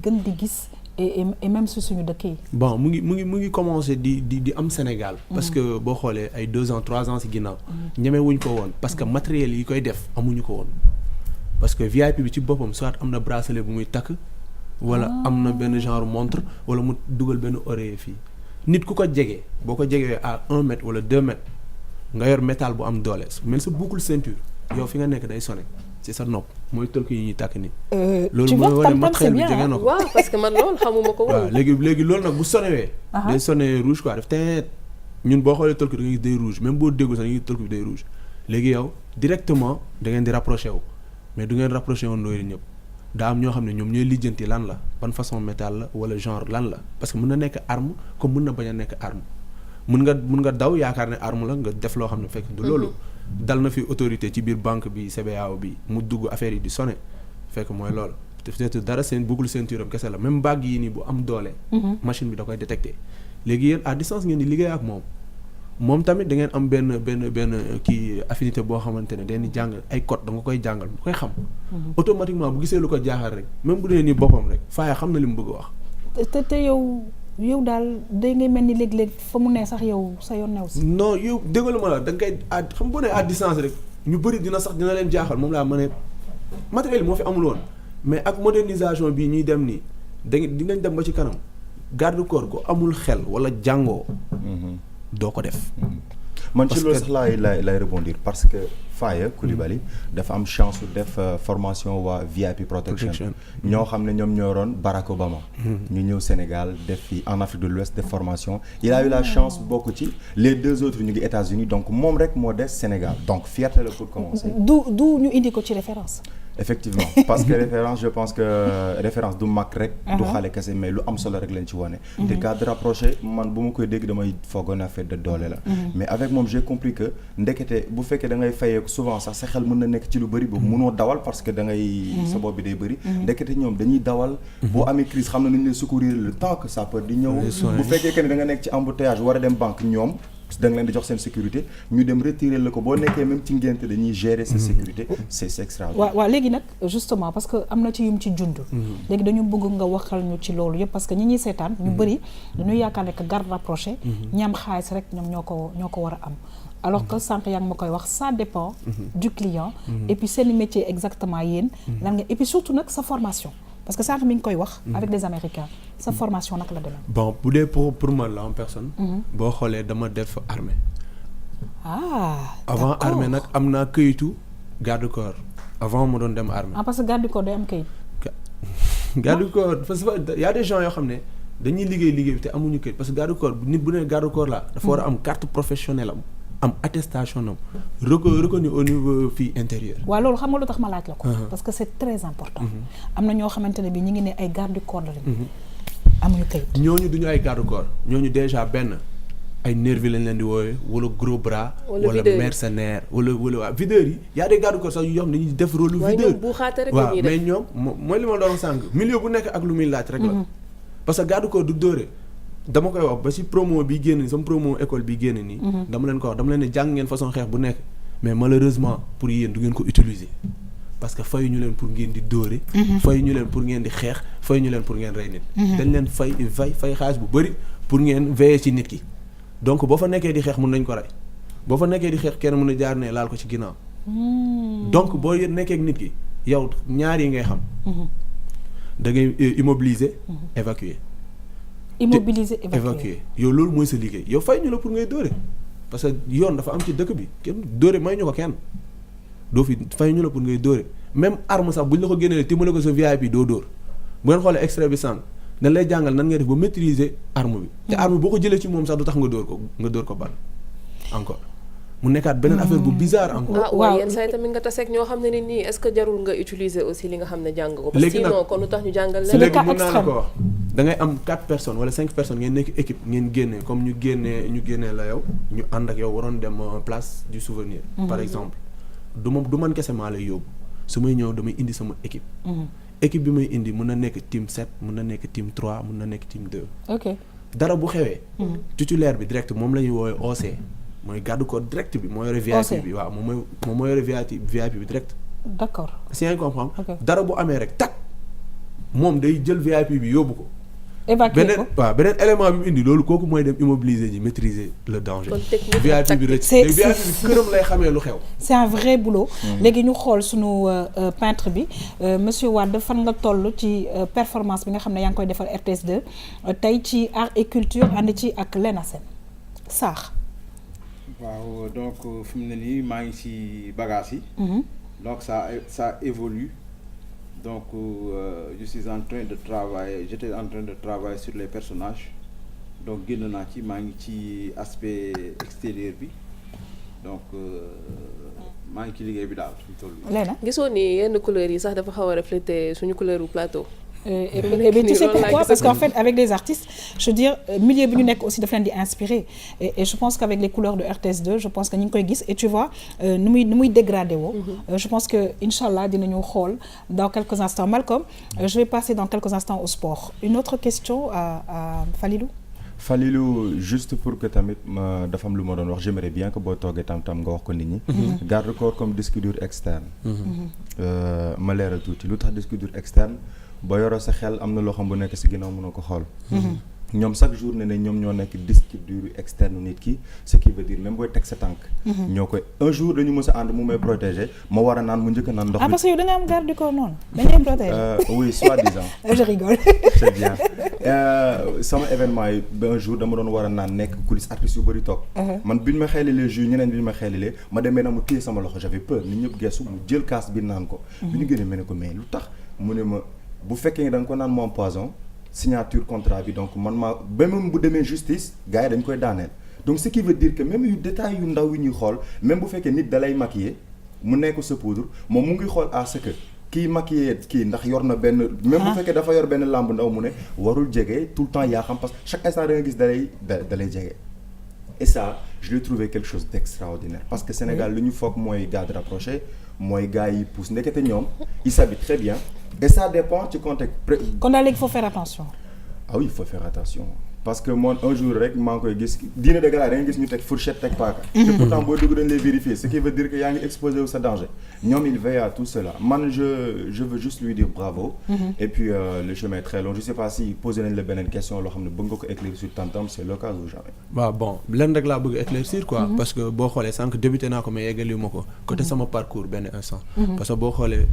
gën di gis et même si suñu dëkk yi. bon mu ngi commencé di am Sénégal. parce que boo xoolee ay 2 ans 3 ans ci ginnaaw. ñeme wuñ ko woon parce que matériel yi koy def amuñu ko woon. parce que VIP bi ci boppam soit am na bracelet bu muy takk. wala am na benn genre montre wala mu dugal benn oreiller fii. nit ku ko jege boo ko jegee à 1 mètre wala 2 mètres nga yor métal bu am doole mel sa boucle ceinture yow fi nga nekk day sonné ci sa nopp mooy tëlk yi ñuy tàkk nii. loolu mooy wane matériel bi jege na ko. waaw parce que man loolu xamuma ko woon. waaw léegi loolu nag bu sonewee. day sonné rouge quoi daf teet ñun boo xoolee tëlk da ngay gis day rouge même boo déggul sax da ngay gis tëlk bi day rouge léegi yow directement da ngeen di rapproché wu mais du ngeen rapproché woon loolu ñëpp daa am ñoo xam ne ñoom ñooy lijjanti lan la ban façon métal la wala genre lan la parce que mën na nekk arme comme mën na bañ a nekk arme mën nga daw yaakaar ne arme la nga def loo xam ne fekk du loolu. dal na fi autorité ci biir banque bi CBAO bi mu dugg affaire yi di sonné fekk mooy loolu te peut-être dara seen bëggul ceinture am kese la même bague yi nii bu am doole. machine bi da koy détecté léegi yéen à distance ngeen di liggéey ak moom tamit da ngeen am benn kii affinité boo xamante ne dañuy jàng ay code da nga koy jàngal bu koy xam. automatiquement bu gisee lu ko jaaxal rek même bu dee nii boppam rek faaya xam na li mu bëgg a wax. te yow daal day ngay mel ni léeg-léeg fa mu ne sax yow sa yoon new si. non yow déggalu ma la da nga koy xam boo nee à distance rek ñu bëri dina leen jaaxal moom laa mën a matériel moo fi amul woon mais ak modernisation bii ñuy dem nii dinañ dem ba ci kanam garde corps gu amul xel wala jàngoo. doo ko def. man ci loolu sax lay rebondir parce que Faye Coulibaly dafa am chance su def formation waa VIP protection ñoo xam ne ñoom ñoo roon Barack Obama. ñu ñëw Sénégal def fi en Afrique de l'Ouest def formation il a eu la chance bokk ci les 2 autres ñu ngi États-Unis donc moom rek moo des Sénégal donc fierté la pour commencer. du ñu indi ko ci référence. effectivement parce que référence je pense que référence du mag rek. du xale kese mais lu am solo rek lañ ci wane. te cadre rapproché man bu ma koy dégg damay foogoon affaire de doole la. mais avec moom j'ai compris que ndekete bu fekkee da ngay fayee souvent sax sa xel mën na nekk ci lu bëri boobu mënoo dawal parce que da ngay. sa bopp bi day bëri. ndekete ñoom dañuy dawal. boo amee crise xam na nu ñu lay secourir le temps que ça peut di ñëw. bu fekkee que ne da nga nekk ci embouteillage war a dem banque ñoom. da nga leen di jox seen sécurité ñu dem retirer la ko boo nekkee même ci ngénte dañuy gérer sa sécurité c'est extraordinaire. waaw léegi nag justement parce que am na ci yum ci jund léegi dañu bëgg nga waxal ñu ci loolu yëpp parce que ñi ñuy seetaan ñu bëri dañuy yaakaar ne que garde rapproché ñi am xaalis rek ñoom ñoo ko war a am alors que sànq yaa ngi ma koy wax ça dépend du client et puis seen métier exactement yéen lan nga et puis surtout nag sa formation parce que sànq mi ngi koy wax avec des américains sa formation nag la demee. bon bu dee pour man la en personne boo xoolee dama def armée avant armée nag am naa këyitu garde corps avant ma doon dem armée parce que garde corps day am këyit garde corps parce que y a des gens yoo xam ne dañuy liggéey bi te amuñu këyit parce que garde corps nit bu ne garde corps la dafa war a am carte professionnelle am attestation am reconnu au niveau fii intérieur. waaw loolu xam nga lu tax ma laaj la ko. parce que c'est très important. am na ñoo xamante ne bi ñu ngi ne ay garde corps lañu. amuñu kayit. ñooñu duñu ay garde corps ñooñu déjà benn ay nervi lañ leen di woowe wala gros bras. wala mercenaire wala videur yi. y a des garde corps sax yu xam dañuy def rôle lu videur. waaw mais ñoom mooy li ma doon sànq milieu bu nekk ak lu muy laaj rek la. parce que garde corps du dóore. dama koy wax ba ci promo bi génn sama promo école bi génn nii. dama leen ko wax dama leen ne jàng ngeen façon xeex bu nekk mais malheureusement pour yéen du ngeen ko utiliser parce que fayu ñu leen pour ngeen di dóore. fayu ñu leen pour ngeen di xeex fayu ñu leen pour ngeen rey nit. dañ leen fay xaalis bu bëri pour ngeen veiller ci nit ki donc boo fa nekkee di xeex mun nañ ko rey boo fa nekkee di xeex kenn mun a jaar ne laal ko ci ginnaaw. donc boo nekkee ak nit ki yow ñaar yi ngay xam. da ngay immobiliser évacuer. évacuer yow loolu mooy sa liggéey yow fay ñu la pour ngay dóore parce que yoon dafa am ci dëkk bi kenn dóore may ñu ko kenn doo fi fay ñu la pour ngay dóore même arme sax buñ la ko génnee timbale ko sa VIP doo dóor bu ngeen xoolee extrait bi sànq dañ lay jàngal nan ngay def ba maîtriser arme bi te arme boo ko jëlee ci moom sax du tax nga dóor ko bal encore mu nekkaat beneen affaire bu bizarre encore. waaw yenn saa yi tamit nga taseeg ñoo xam ne ni nii est-ce que jarul nga utiliser aussi li nga xam ne jàng ko. parce que sinon kon lu tax ñu jàngal leen. léegi mën naa la ko wax da ngay am 4 personnes wala 5 personnes ngeen nekk équipe ngeen génnee comme ñu génnee la yow ñu ànd ak yow waroon dem place du souvenir. par exemple du man kese maa lay yóbbu su may ñëw damay indi sama équipe. équipe bi may indi mun na nekk team 7 mun na nekk team 3 mun na nekk team 2. ok dara bu xewee. titulaire bi direct moom la ñuy woowee OC. mooy garde corps direct bi moo yore VIP bi waaw moom moo yore VIP bi direct. d'accord si yaa ngi comprendre. dara bu amee rek tak moom day jël VIP bi yóbbu ko. évacuer ko beneen élément bi mu indi loolu kooku mooy dem immobiliser ji maîtriser le danger. VIP bi rëcc c'est VIP bi këram lay xamee lu xew. c'est un vrai boulot. léegi ñu xool sunu peintre bi monsieur Wade fan nga toll ci performance bi nga xam ne yaa ngi koy defal RTS 2 tey ci art et culture ànd ci ak Lena Sène saax. waaw donc fi mu ne nii maa ngi ci bagages yi. donc ça évolue donc je suis en train de travailler j'étais en train de travailler sur les personnages donc génn naa ci maa ngi ci aspect extérieur bi donc maa ngi ci liggéey bi daal fi mu toll nii. Léna gisoo ni yenn couleurs yi sax dafa xaw a refléter suñu couleur u plateau. et bien tu sais pourquoi parce qu'en fait avec des artistes je veux dire milieu bi ñu nekk aussi daf leen di inspirer et je pense qu'avec les couleurs de RTS 2 je pense que ñu ngi koy gis et tu vois nu muy dégradé woo je pense que inchallah dinañu xool dans quelques instants Malcolm je vais passer dans quelques instants au sport une autre question à Falilou juste pour que tamit dafa am lu ma doon wax j'aimerais bien que boo toogee tam nga wax ko nit ñi garde corps comme disque dur externe ma leeral tuuti lu tax disque dur externe ba yoroo sa xel am na loo xam bu nekk si ginnaaw mën na ko xool ñoom chaque jour ne ñoom ñoo nekk disque dur externe nit ki ce qui veut dire même booy teg sa tànk ñoo koy un jour dañu mës a ànd mu may protéger ma war a naan mu njëkk a naan ndox mi parce que yow da nga am garde du corps noonu dañ lay protéger oui soi-disant je rigole c'est bien sama événement yi un jour dama doon war a naan nekk coulisse artistes yu bëri toog man bi ñu ma xeelilee jus ñeneen bi ñu ma xeelilee ma demee na mu téye sama loxo j'avais peur nit ñëpp geesu mu jël kaas bi naan ko bi ñu génnee ma ne ko mais lu tax mu ne ma bu fekkee da nga ko naan moom poison signature contrat bi donc man maa ba même bu demee justice gars yi dañ koy daaneel donc ce qui veut dire que même yu détails yu ndaw yi ñuy xool même bu fekkee nit dalay maquiller mu nekk sa poudre moom mu ngi xool à ce que kii maquiller kii ndax yor na benn même bu fekkee dafa yor benn lampe ndaw mu ne warul jege tout le temps yaa xam parce que chaque instant da nga gis dalay jege et ça je l'ai trouvé quelque chose d'extraordinaire parce que Sénégal lu ñu foog mooy garde rapproché mooy gars yi pousse ndekete ñoom ils s'habillent très bien et ça dépend ci contexte kon daal léegi il faut faire attention ah oui il faut faire attention parce que man un jour rek maa ngi koy gis dîner de gala da nga gis ñu teg fourchette teg paaka. te pourtant boo dugg dañ lay vérifier ce qui veut dire que yaa ngi exposé wu sa danger. ñoom il veille à tout cela man je veux juste lui dire bravo. et puis le chemin est très long je sais pas si posé nañ la beneen question loo xam ne bëgg nga ko éclaircir sur Tam Tam c'est l'occasion ou jamais. waaw bon lenn rek laa bëgg éclaircir quoi. parce que boo xoolee sànq débuté naa ko mais yeggali ma ko. côté sama parcours benn instant. parce que boo xoolee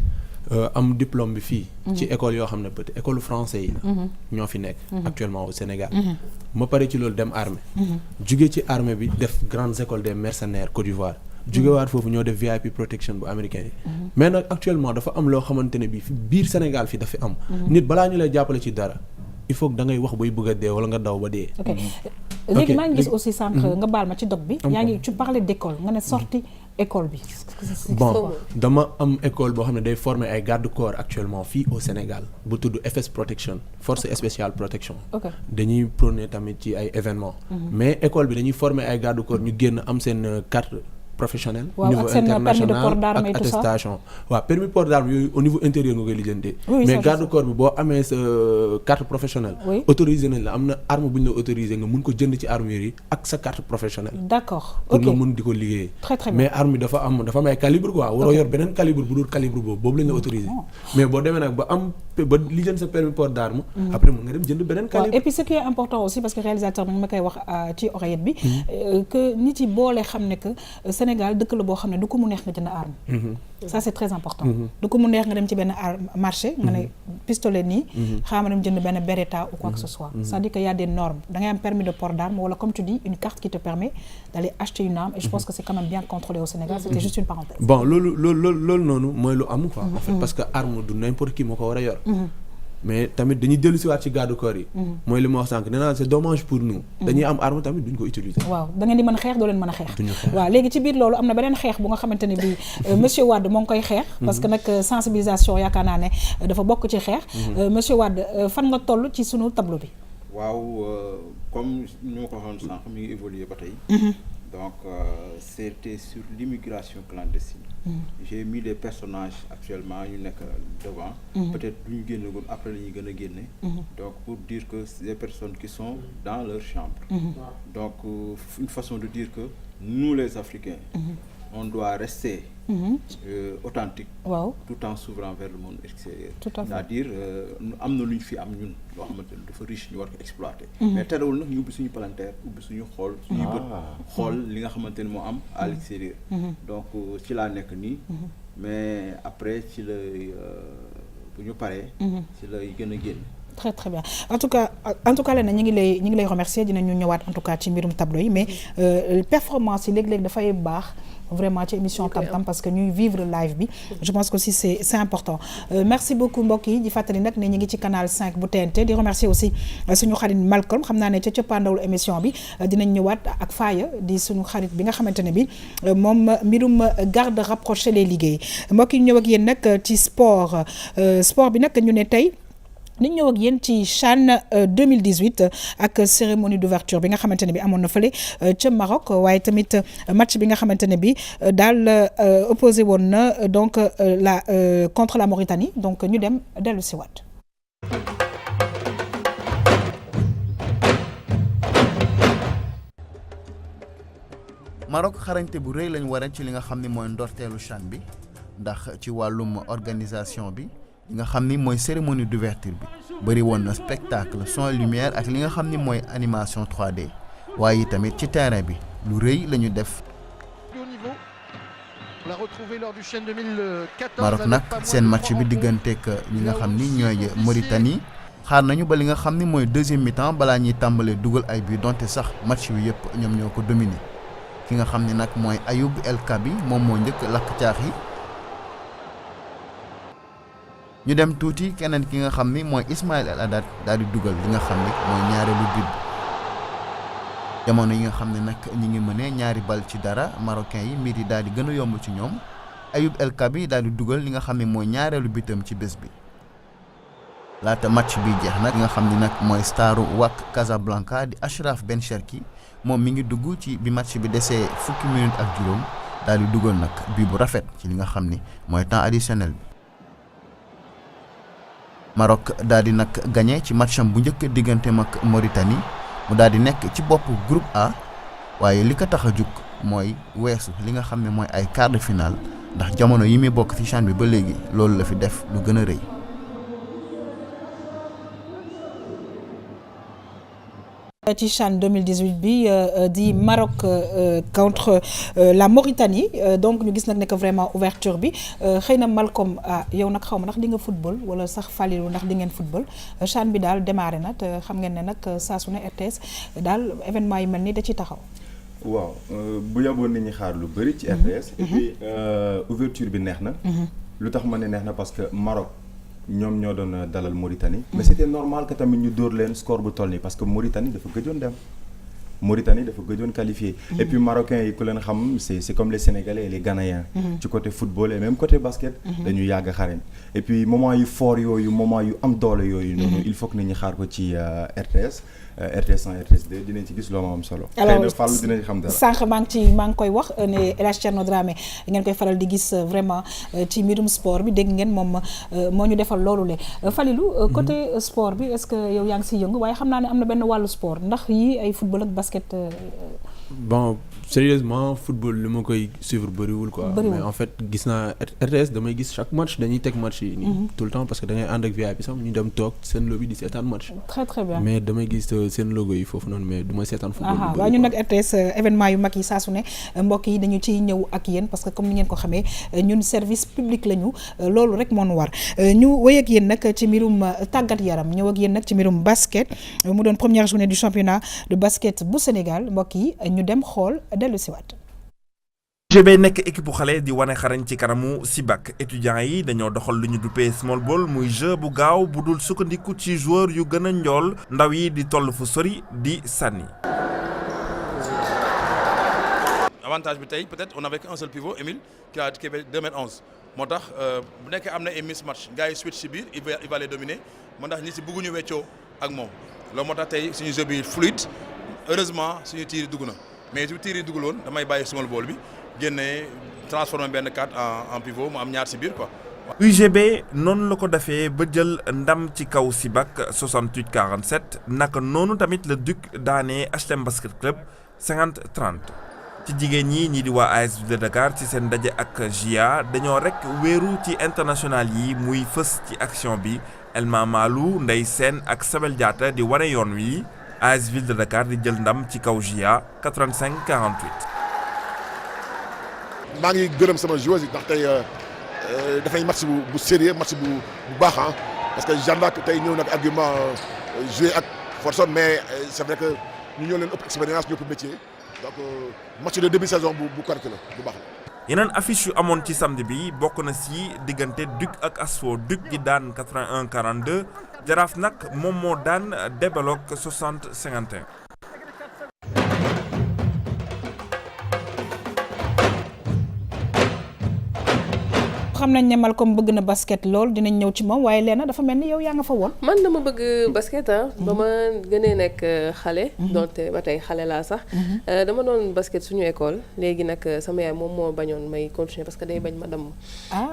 am diplôme bi fii. ci école yoo xam ne peut-être école français yi la. ñoo fi nekk. actuellement au Sénégal. ma pare ci loolu dem armée. jugee ci armée bi def grandes écoles des mercenaires Côte d'Ivoire. jugewaat foofu ñoo def VIP protection bu américain yi. mais nag actuellement dafa am loo xamante ne bii biir Sénégal fi dafa am. nit balaa ñu lay jàppale ci dara. il faut que da ngay wax bay bëgg a dee wala nga daw ba dee. ok léegi maa ngi gis aussi sànq nga baal ma ci dog bi. yaa ngi tu parlais d'école nga ne sorti école bi. bon dama am école boo xam ne day former ay garde corps actuellement fii au Sénégal bu tudd FS protection force spéciale protection. dañuy prôner tamit ci ay événements. mais école bi dañuy former ay garde corps ñu génn am seen carte. professionnel niveau international ak attestation waaw permis port d'arme yooyu au niveau intérieur nga koy lijjantee mais garde corps bi boo amee sa carte professionnelle autorisé nañ la am na arme bu ñu la autorisé nga mun ko jënd ci armurerie yi ak sa carte professionnelle d'accord pour nga mun di ko liggéey mais arme bi dafa am ay calibre quoi waroo yor beneen calibre bu dul calibre boobu lañ la autorisé mais boo demee nag ba am ba lijjant sa permis port d'arme après mun nga dem jënd beneen calibre et puis ce qui est important aussi parce que réalisateur bi ma koy wax ci oreillette bi que nit yi boole xam ne que Sénégal dëkk la boo xam ne du ko mu neex nga jënd arme ça c'est très important du ko mu neex nga dem ci benn marché nga ne pistolet nii xaama dem jënd benn Beretta ou quoi que ce soit c'est-à-dire que y a des normes da ngay am permis de port d'arme wala comme tu dis une carte qui te permet d'aller acheter une arme et je pense que c'est quand même bien contrôlé au Sénégal c'était juste une parenthèse bon loolu noonu mooy lu am quoi en fait parce que arme du n'importe qui moo ko war a yor mais tamit dañuy dellu si waat ci garde corps yi mooy li ma wax sànq nee naa c'est dommage pour nous dañuy am arme tamit duñ ko utiliser waaw da ngeen di mën a xeex doo leen mën a xeex waaw léegi ci biir loolu am na beneen xeex bu nga xamante ne bi monsieur Wade moo ngi koy xeex parce que nag sensibilisation yaakaar naa ne dafa bokk ci xeex monsieur Wade fan nga toll ci sunu tableau bi waaw comme ñu ma ko waxoon sànq mi ngi évoluer ba tey donc c'était sur l'immigration clandestine j'ai mis des personnages actuellement ñu nekk devant peut-être du ñu génn après la ñuy gën a génne donc pour dire que c'est des personnes qui sont dans leur chambre donc une façon de dire que nous les Africains on doit rester authentique tout en s'ouvrant vers le monde extérieur c'est-à-dire am na lu ñu fi am ñun loo xamante ne dafa riche ñu war ko exploiter mais terewul nag ñu ubbi suñu palanteer ubbi suñu xool suñu bët xool li nga xamante ne moo am à l'extérieur donc ci laa nekk nii mais après ci la bu ñu paree ci lay gën a génn très très bien en tout cas Léna ñu ngi lay remercier dinañu ñëwaat en tout cas ci mbirum tableau yi mais performance yi léeg-léeg dafay baax vraiment ci émission Tam Tam parce que ñuy vivre live bi je pense que aussi c'est important merci beaucoup mbokk yi di fàttali nag ne ñu ngi ci canal 5 bu TNT di remercier aussi suñu xarit Malcolm xam naa ne ca cëppaandawlu émission bi dinañ ñëwaat ak Faye di suñu xarit bi nga xamante ne bi moom mbirum garde rapproché lay liggéey mbokk yi ñëw ak yéen nag ci sport bi nag ñu ne tey ni ñëw ak yéen ci CHAN 2018 ak cérémonie d'ouverture bi nga xamante ne bi amoon na fële ca Maroc waaye tamit match bi nga xamante ne bi daal opposé woon na donc contre la Mauritanie donc ñu dem dellu si waat Maroc xarañte bu rëy lañ waree ci li nga xam ni mooy ndorteelu CHAN bi ndax ci wàllum organisation bi li nga xam ni mooy cérémonie d'ouverture bi bëri woon na spectacle son lumière ak li nga xam ni mooy animation 3D waaye tamit ci terrain bi lu rëy la ñu def. Maroc nag seen match bi digganteeg ñi nga xam ni ñooy Mauritanie xaar nañu ba li nga xam ni mooy deuxième mi-temps balaa ñuy tàmbalee dugal ay but donte sax match bi yëpp ñoom ñoo ko dominé ki nga xam ni nag mooy Ayoub El Kabi moom moo njëkk lakk caax yi. ñu dem tuuti keneen ki nga xam ni mooy Ismaïl El Haddad daal di dugal li nga xam ni mooy ñaareelu but jamono yi nga xam ne nag ñi ngi mëne ñaari bal ci dara marocain yi mbir yi daal di gën a yomb ci ñoom Ayoub El Kabi daal di dugal li nga xam ne mooy ñaareelu butam ci bés bi laata match bi jeex nag li nga xam ni nag mooy staru WAC Casablanca di Achraf Ben Cherki moom mi ngi dugg ci bi match bi desee fukki minutes ak juróom daal di dugal nag bii bu rafet ci li nga xam ni mooy temps additionnel bi Maroc daal di nag gagné ci matcham bu njëkk digganteem ak Mauritanie mu daal di nekk ci bopp groupe A waaye li ko tax a jug mooy weesu li nga xam ne mooy ay quart de finale ndax jamono yi muy bokk ci CHAN bi ba léegi loolu la fi def lu gën a rëy. ci CHAN 2018 bi di Maroc contre la Mauritanie donc ñu gis nag ne que vraiment ouverture bi xëy na Malcolm yow nag xaw ma ndax di nga football wala sax Falilou ndax di ngeen football CHAN bi daal démarré na te xam ngeen ne nag saa su ne RTS daal événement yi mel nii da ci taxaw. waaw bu yaboon nit ñi xaar lu bëri ci RTS. et puis ouverture bi neex na. lu tax ma ne neex na parce que Maroc. ñoom ñoo doon dalal Mauritanie. mais c'était normal que tamit ñu dóor leen score bu toll nii parce que Mauritanie dafa gëjoon dem. Mauritanie dafa gëjoon qualifié. et puis marocains yi ku leen xam c'est comme les Sénégalais et les Ghanéens. ci côté football et même côté basket. dañu yàgg xarañ. et puis moment yu fort yooyu moment yu am doole yooyu. noonu il faut que nit ñi xaar ko ci RTS. RTS 1 RTS 2 dinañ ci gis loo ma am solo. alors xëy na Fallou dinañ xam dara. sànq maa ngi koy wax ne El Hadj Thierno Dramé ngeen koy faral di gis vraiment ci mbirum sport bi dégg ngeen moom moo ñu defal loolu le Falilou côté sport bi est-ce que yow yaa ngi siy yëngu waaye xam naa ne am na benn wàllu sport ndax yi ay football ak basket. bon sérieusement football li ma koy suivre bëriwul quoi. mais en fait gis naa RTS damay gis chaque match dañuy teg match yi nii tout le temps parce que da ngay ànd ak VIP sax ñu dem toog seen lobby di seetaan match. très très bien mais damay gis seen logo yi foofu noonu mais du ma seetaan football. waaw ñun nag RTS événement yu mag yi saa su ne mbokk yi dañu ciy ñëw ak yéen parce que comme ni ngeen ko xamee ñun service public la ñu loolu rek moo nu war ñu wéy ak yéen nag ci mbirum tàggat yaram ñëw ak yéen nag ci mbirum basket mu doon première journée du championnat de basket bu Sénégal mbokk yi ñu dem xool dellu si waat. UGB nekk équipe bu xale di wane xarañ ci kanamu Sibac étudiants yi dañoo doxal lu ñu duppee small ball muy jeu bu gaaw bu dul sukkandiku ci joueur yu gën a njool ndaw yi di toll fu sori di sànni. avantage bi tey peut-être on avait qu'un seul pivot Émile qui a 2m11 moo tax bu nekkee am na ay mismatch gars yi switch ci biir il va les dominer moo tax ñi si bëgguñu weccoo ak moom loolu moo tax tey suñu jeu bi fluide heureusement suñu tiir yi dugg na mais su tiir yi duggul woon damay bàyyi small ball bi génne transformer benn 4 en pivot mu am ñaar ci biir quoi. UGB noonu la ko defee ba jël ndam ci kaw Sibac 68-47 naka noonu tamit la Duc daanee HLM Basket Club 50-30 ci jigéen ñi di waa AS de Dakar ci seen ndaje ak GIA dañoo rek wéeru ci international yi muy fës ci action bi Elma Malou Ndeye Sène ak Sabel Diatta di wane yoon wi AS Ville de Dakar di jël ndam ci kaw GIA 85-48. maa ngi gërëm sama joueurs yi ndax tey dafay match bu sérieux match bu baax parce que Jeanne d'Arc tey ñëw nag argument joué ak force mais c'est vrai que ñu ñoo leen ëpp expérience ñoo ëpp métier donc match de début saison bu correct la bu baax la. yeneen affiche yu amoon ci samedi bi bokk na si diggante Duc ak Asfo Duc gi daan 81-42 Jaraaf nag moom moo daan Debelok 60-51. xam nañ ne Malcolm bëgg na basket lool dinañ ñëw ci moom waaye Léna dafa mel ni yow yaa nga fa woon. man dama bëgg basket ba ma gënee nekk xale. donte ba tey xale laa sax. dama doon basket suñu école léegi nag sama yaay moom moo bañoon may continuer parce que day bañ ma damm.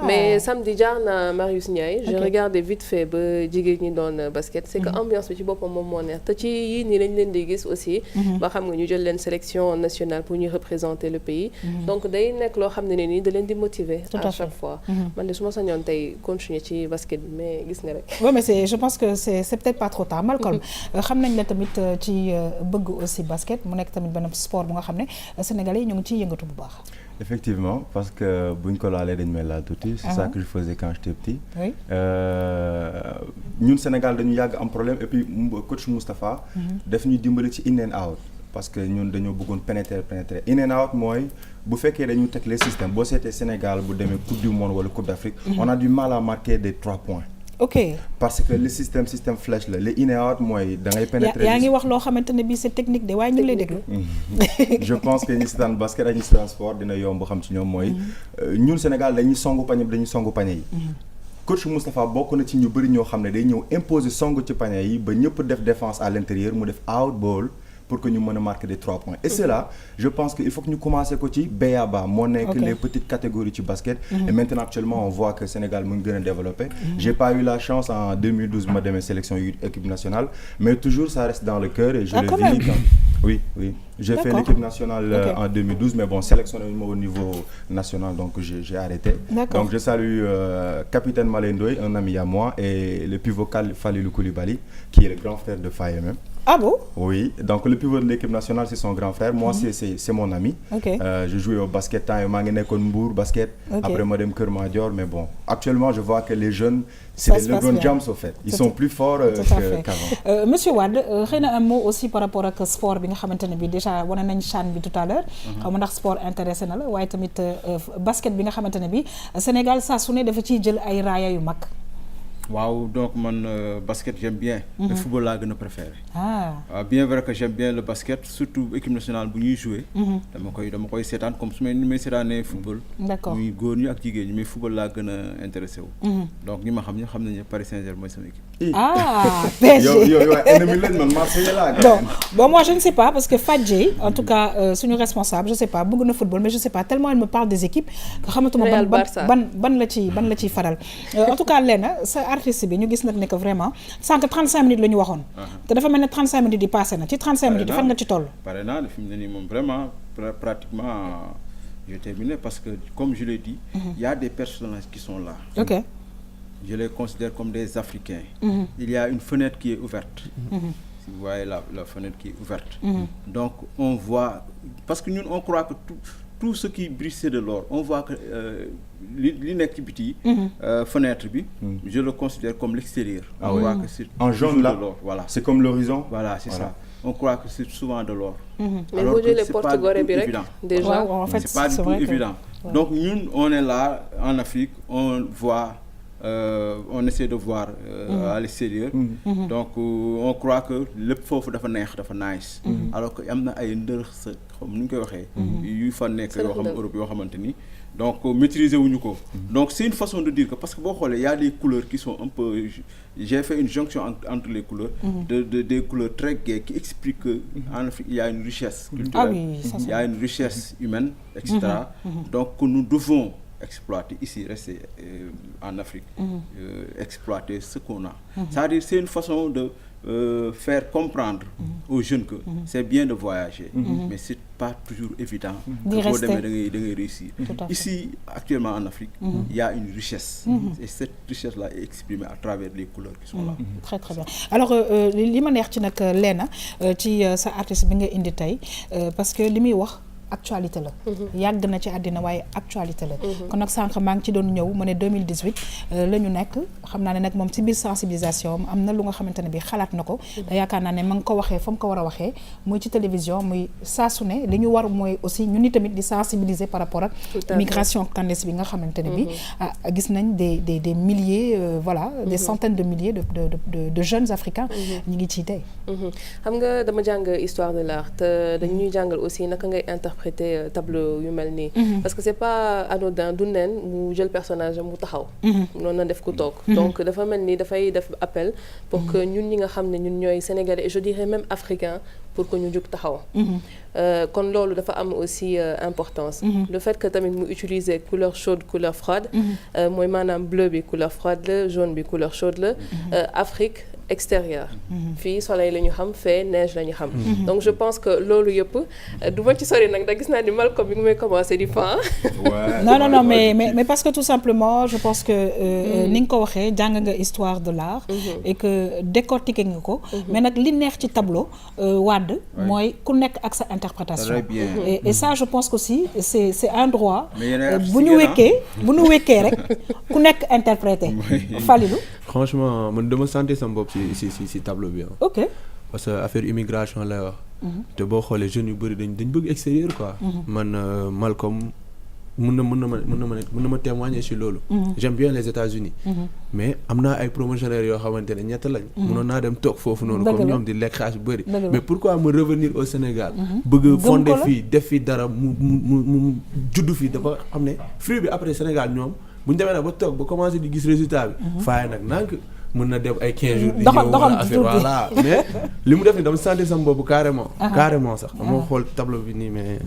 mais samedi jaar na Marius Ndiaye. je regardais vite fait ba jigéen ñi doon basket. c'est que ambiance bi ci boppam moom moo neex te ci yii nii lañ leen di gis aussi. ba xam nga ñu jël leen sélection nationale pour ñu représenter le pays. donc day nekk loo xam ne nii da leen di motiver. à chaque fois. man de su ma sañoon tey continuer ci basket bi mais gis nga rek. oui mais je pense que c'est peut-être pas trop tard Malcolm xam nañ la tamit ci bëgg aussi basket mu nekk tamit benn sport bu nga xam ne sénégalais yi ñu ngi ciy yëngatu bu baax. effectivement parce que buñ ko laalee dañ may laal tuuti. c'est ça que je faisais quand j'étais petit. oui ñun Sénégal dañu yàgg am problème et puis coach Moustapha. daf ñuy dimbali ci in and out. parce que ñun dañoo bëggoon pénétrer in and out mooy bu fekkee dañu teg les systèmes boo seetee Sénégal bu demee coupe du monde wala coupe d'Afrique. on a du mal à marquer des 3 points. ok parce que le système flèche la le in and out mooy da ngay pénétrer. yaa ngi wax loo xamante ne bii c'est technique de waaye ñu ngi lay déglu. je pense que ñi si daan basket ak ñi si daan sport dina yomb xam ci ñoom mooy. ñun Sénégal dañuy songu pañe yi. coach Moustapha bokk na ci ñu bëri ñoo xam ne day ñëw imposer songu ci pañe yi ba ñëpp def défense à l'intérieur mu def out ball. pour que ñu mën a marquer des 3 points et cela je pense que il faut que ñu commencer ko ci BABA moo nekk les petites catégories ci basket et maintenant actuellement on voit que Sénégal mu ngi gën a développé j'ai pas eu la chance en 2012 ma demee sélection équipe nationale mais toujours ça reste dans le cœur et je le vis oui j'ai fait l'équipe nationale en 2012 mais bon sélectionné au niveau national donc j'ai arrêté donc je salue capitaine Malé Ndoye un ami à moi et le pivot Falilou Koulibaly qui est le grand frère de Faye même. Ah bon? Oui, donc le pivot de l'équipe nationale c'est son grand frère. Moi c'est mon ami. Je jouais au basket temps maa ngi nekkoon Mbour basket. Après ma dem Kër Madior mais bon actuellement je vois que les jeunes c'est les LeBron James au fait. Ils sont plus forts qu'avant. Monsieur Wade xëy na un mot aussi par rapport ak sport bi nga xamante ne bi déjà wane nañ CHAN bi tout à l'heure xaw ma ndax sport intéressé na la waaye tamit basket bi nga xamante ne bi Sénégal saa su ne dafa ciy jël ay raaya yu mag. waaw donc man basket j'aime bien. Le football laa gën a préféré. waaw bien vrai que j'aime bien le basket surtout équipe nationale bu ñuy jouer. dama koy seetaan comme su ni may seetaanee football. d'accord muy góor ñi ak jigéen ñi mais football laa gën a intéressé wu. donc ñi ma xam ne xam nañu Paris Saint-Germain mooy sama équipe. PSG yow ennemi lañ man Marseille laa. bon moi je ne sais pas parce que Fadjey en tout cas suñu responsable je sais pas bëgg na football mais je sais pas tellement elle me parle des équipes. que xamatuma ban la ciy faral en tout cas Léna artiste bi ñu gis nag ne que vraiment sànq 35 minutes la ñu waxoon. te dafa mel ne 35 minutes yi passé na ci 35 minutes yi fan nga ci toll. pare naa fi mu ne nii moom vraiment pratiquement j'ai terminé parce que comme je l'ai dit. il y a des personnages qui sont là. ok je les considère comme des Africains. il y a une fenêtre qui est ouverte. Si vous voyez la fenêtre qui est ouverte. Donc on voit parce que ñun on croit que tout ce qui brille c'est de l'or on voit que li nekk ci biti fenêtre bi je le considère comme l'extérieur. On voit que c'est en jaune là de l'or, voilà. C'est comme l'horizon. Voilà, c'est ça. On croit que c'est souvent de l'or. Mais boo jëlee Porte Gorée bi rek déjà en fait c'est pas du tout évident. Donc ñun on est là en Afrique on voit on essaie de voir à l'extérieur. Donc on croit que lépp foofu dafa neex dafa nice. Alors que am na ay ndërëx sa xam nu ñu koy waxee. yu fa nekk yoo xam Europe yoo xamante ni. Donc maîtriser wuñu ko. Donc c'est une façon de dire que parce que boo xoolee y a des couleurs qui sont un peu j'ai fait une jonction entre les couleurs. Des couleurs très gaies qui expliquent que en Afrique il y a une richesse culturelle. Il y a une richesse humaine, etc. Donc que nous devons exploiter ici, rester en Afrique, exploiter ce qu'on a. C'est-à-dire c'est une façon de faire comprendre aux jeunes que c'est bien de voyager, mais c'est pas toujours évident que boo demee da ngay réussir. Ici, actuellement en Afrique, il y a une richesse et cette richesse-là est exprimée à travers les couleurs qui sont là. Très très bien. Alors li ma neex ci nag Léna ci sa artiste bi nga indi tey parce que li muy wax actualité la yàgg na ci àddina waaye actualité la kon nag sànq maa ngi ci doon ñëw ma ne 2018 la ñu nekk xam naa ne nag moom ci biir sensibilisation am na lu nga xamante ne bi xalaat na ko te yaakaar naa ne ma ngi ko waxee fa mu ko war a waxee muy ci télévision muy saa su ne li ñu war mooy aussi ñu ni tamit di sensibiliser par rapport ak migration clandestine bi nga xamante ne bi gis nañ des milliers voilà des centaines de milliers de jeunes africains ñu ngi ciy tey xam nga dama jàng histoire de l'art te dañuy jàngal aussi naka ngay interpréter tableau yu mel nii parce que c'est pas anodin du neen mu jël personnage mu taxaw noonu na def ku toog donc dafa mel ni dafay def appel pour que ñun ñi nga xam ne ñun ñooy sénégalais et je dirais même africains pour que ñu jóg taxaw kon loolu dafa am aussi importance le fait que tamit mu utiliser couleur chaude couleur froide mooy maanaam bleu bi couleur froide la jaune bi couleur chaude la Afrique extérieur fii soleil la ñu xam fee neige la ñu xam donc je pense que loolu yëpp du ma ci sori nag da gis naa ni Malcolm bi ngi may commencer di fan non mais parce que tout simplement je pense que ni nga ko waxee jàng nga histoire de l'art et que décortiquer nga ko mais nag li neex ci tableau Wade mooy ku nekk ak sa interprétation et ça je pense que aussi c'est un droit bu ñu wekkee rek ku nekk interprété Falilou franchement man dama sentir sama bopp si tableau bi ok parce que affaire immigration lay wax te boo xoolee jeunes yu bëri dañ bëgg extérieur quoi man Malcolm mën na ma témoigner ci loolu j'aime bien les États-Unis mais am naa ay promotionnaires yoo xamante ne ñett lañ mënoon naa dem toog foofu noonu comme ñoom di lekk xaalis bu bëri mais pourquoi me revenir au Sénégal bëgg fonder fii def fi dara mu juddu fii dafa xam ne fruit bi après Sénégal ñoom bu ñu demee nag ba toog ba commencé di gis résultat bi faaye nag nank mën na dem ay 15 jours. di doxal ñëw doxal wala affaire voilà mais li mu def ni dama sentir sama bopp carrément. carrément sax dama xool tableau bi nii mais.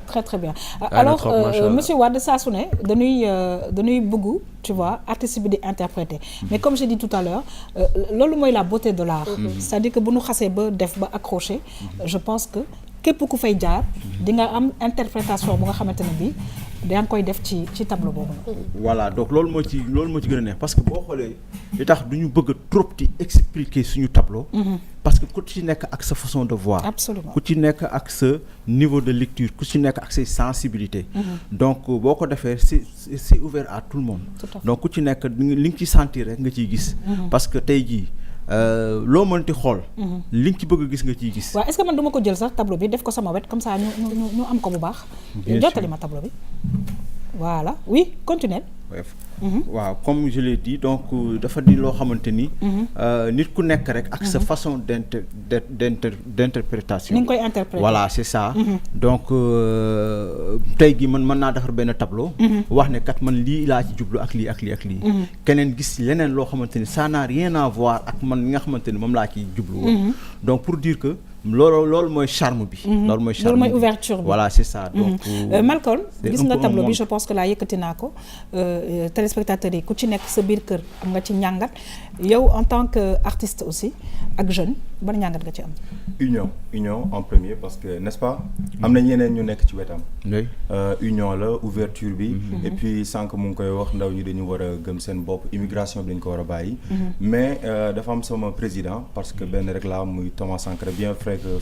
très très bien alors monsieur Wade saa su ne dañuy bëgg tu vois artiste bi di interpréter mais comme j'ai dit tout à l'heure loolu mooy la beauté de l'art c'est-à-dire que bu ñu xasee ba def ba accroché je pense que képp ku fay jaar di nga am interprétation bu nga xamante ne bii yaa ngi koy def ci tableau boobu la. voilà donc loolu moo ci gën a neex parce que boo xoolee li tax du ñu bëgg trop di expliquer suñu tableau. parce que ku ci nekk ak sa façon de voir. absolument ku ci nekk ak sa niveau de lecture ku ci nekk ak say sensibilités. donc boo ko defee c'est ouvert à tout le monde. donc ku ci nekk li nga ci sentir rek nga ciy gis. parce que tey jii. loo mënti xool. li nga ci bëgg a gis nga ciy gis. waaw est-ce que man duma ko jël sax tableau bi def ko sama wet comme ça ñu am ko bu baax. jottali ma tableau bi. voilà oui continuez. waaw comme je l'ai dit donc dafa di loo xamante ni. nit ku nekk rek ak sa façon d'interprétation. ni nga koy interpréter voilà c'est ça. donc tey gi mën naa defar benn tableau. wax ne kat man lii laa ci jublu ak lii ak lii ak lii. keneen gis leneen loo xamante ni ça n'a rien à voir ak man li nga xamante ni moom laa ciy jublu. donc pour dire que. loolu mooy charme bi. loolu mooy ouverture bi. voilà c'est ça donc. Malcolm gis nga tableau bi je pense que laa yëkkati naa ko téléspectateurs yi ku ci nekk sa biir kër am nga ci njàngat yow en tant que artiste aussi ak jeune ban njàngat nga ci am. union en premier parce que n'est-ce pas am na ñeneen ñu nekk ci wetam. union la ouverture bi. et puis sànq mu ngi koy wax ndaw ñi dañu war a gëm seen bopp immigration bi dañu ko war a bàyyi. mais dafa am sama président parce que benn rek la muy Thomas Sankara bien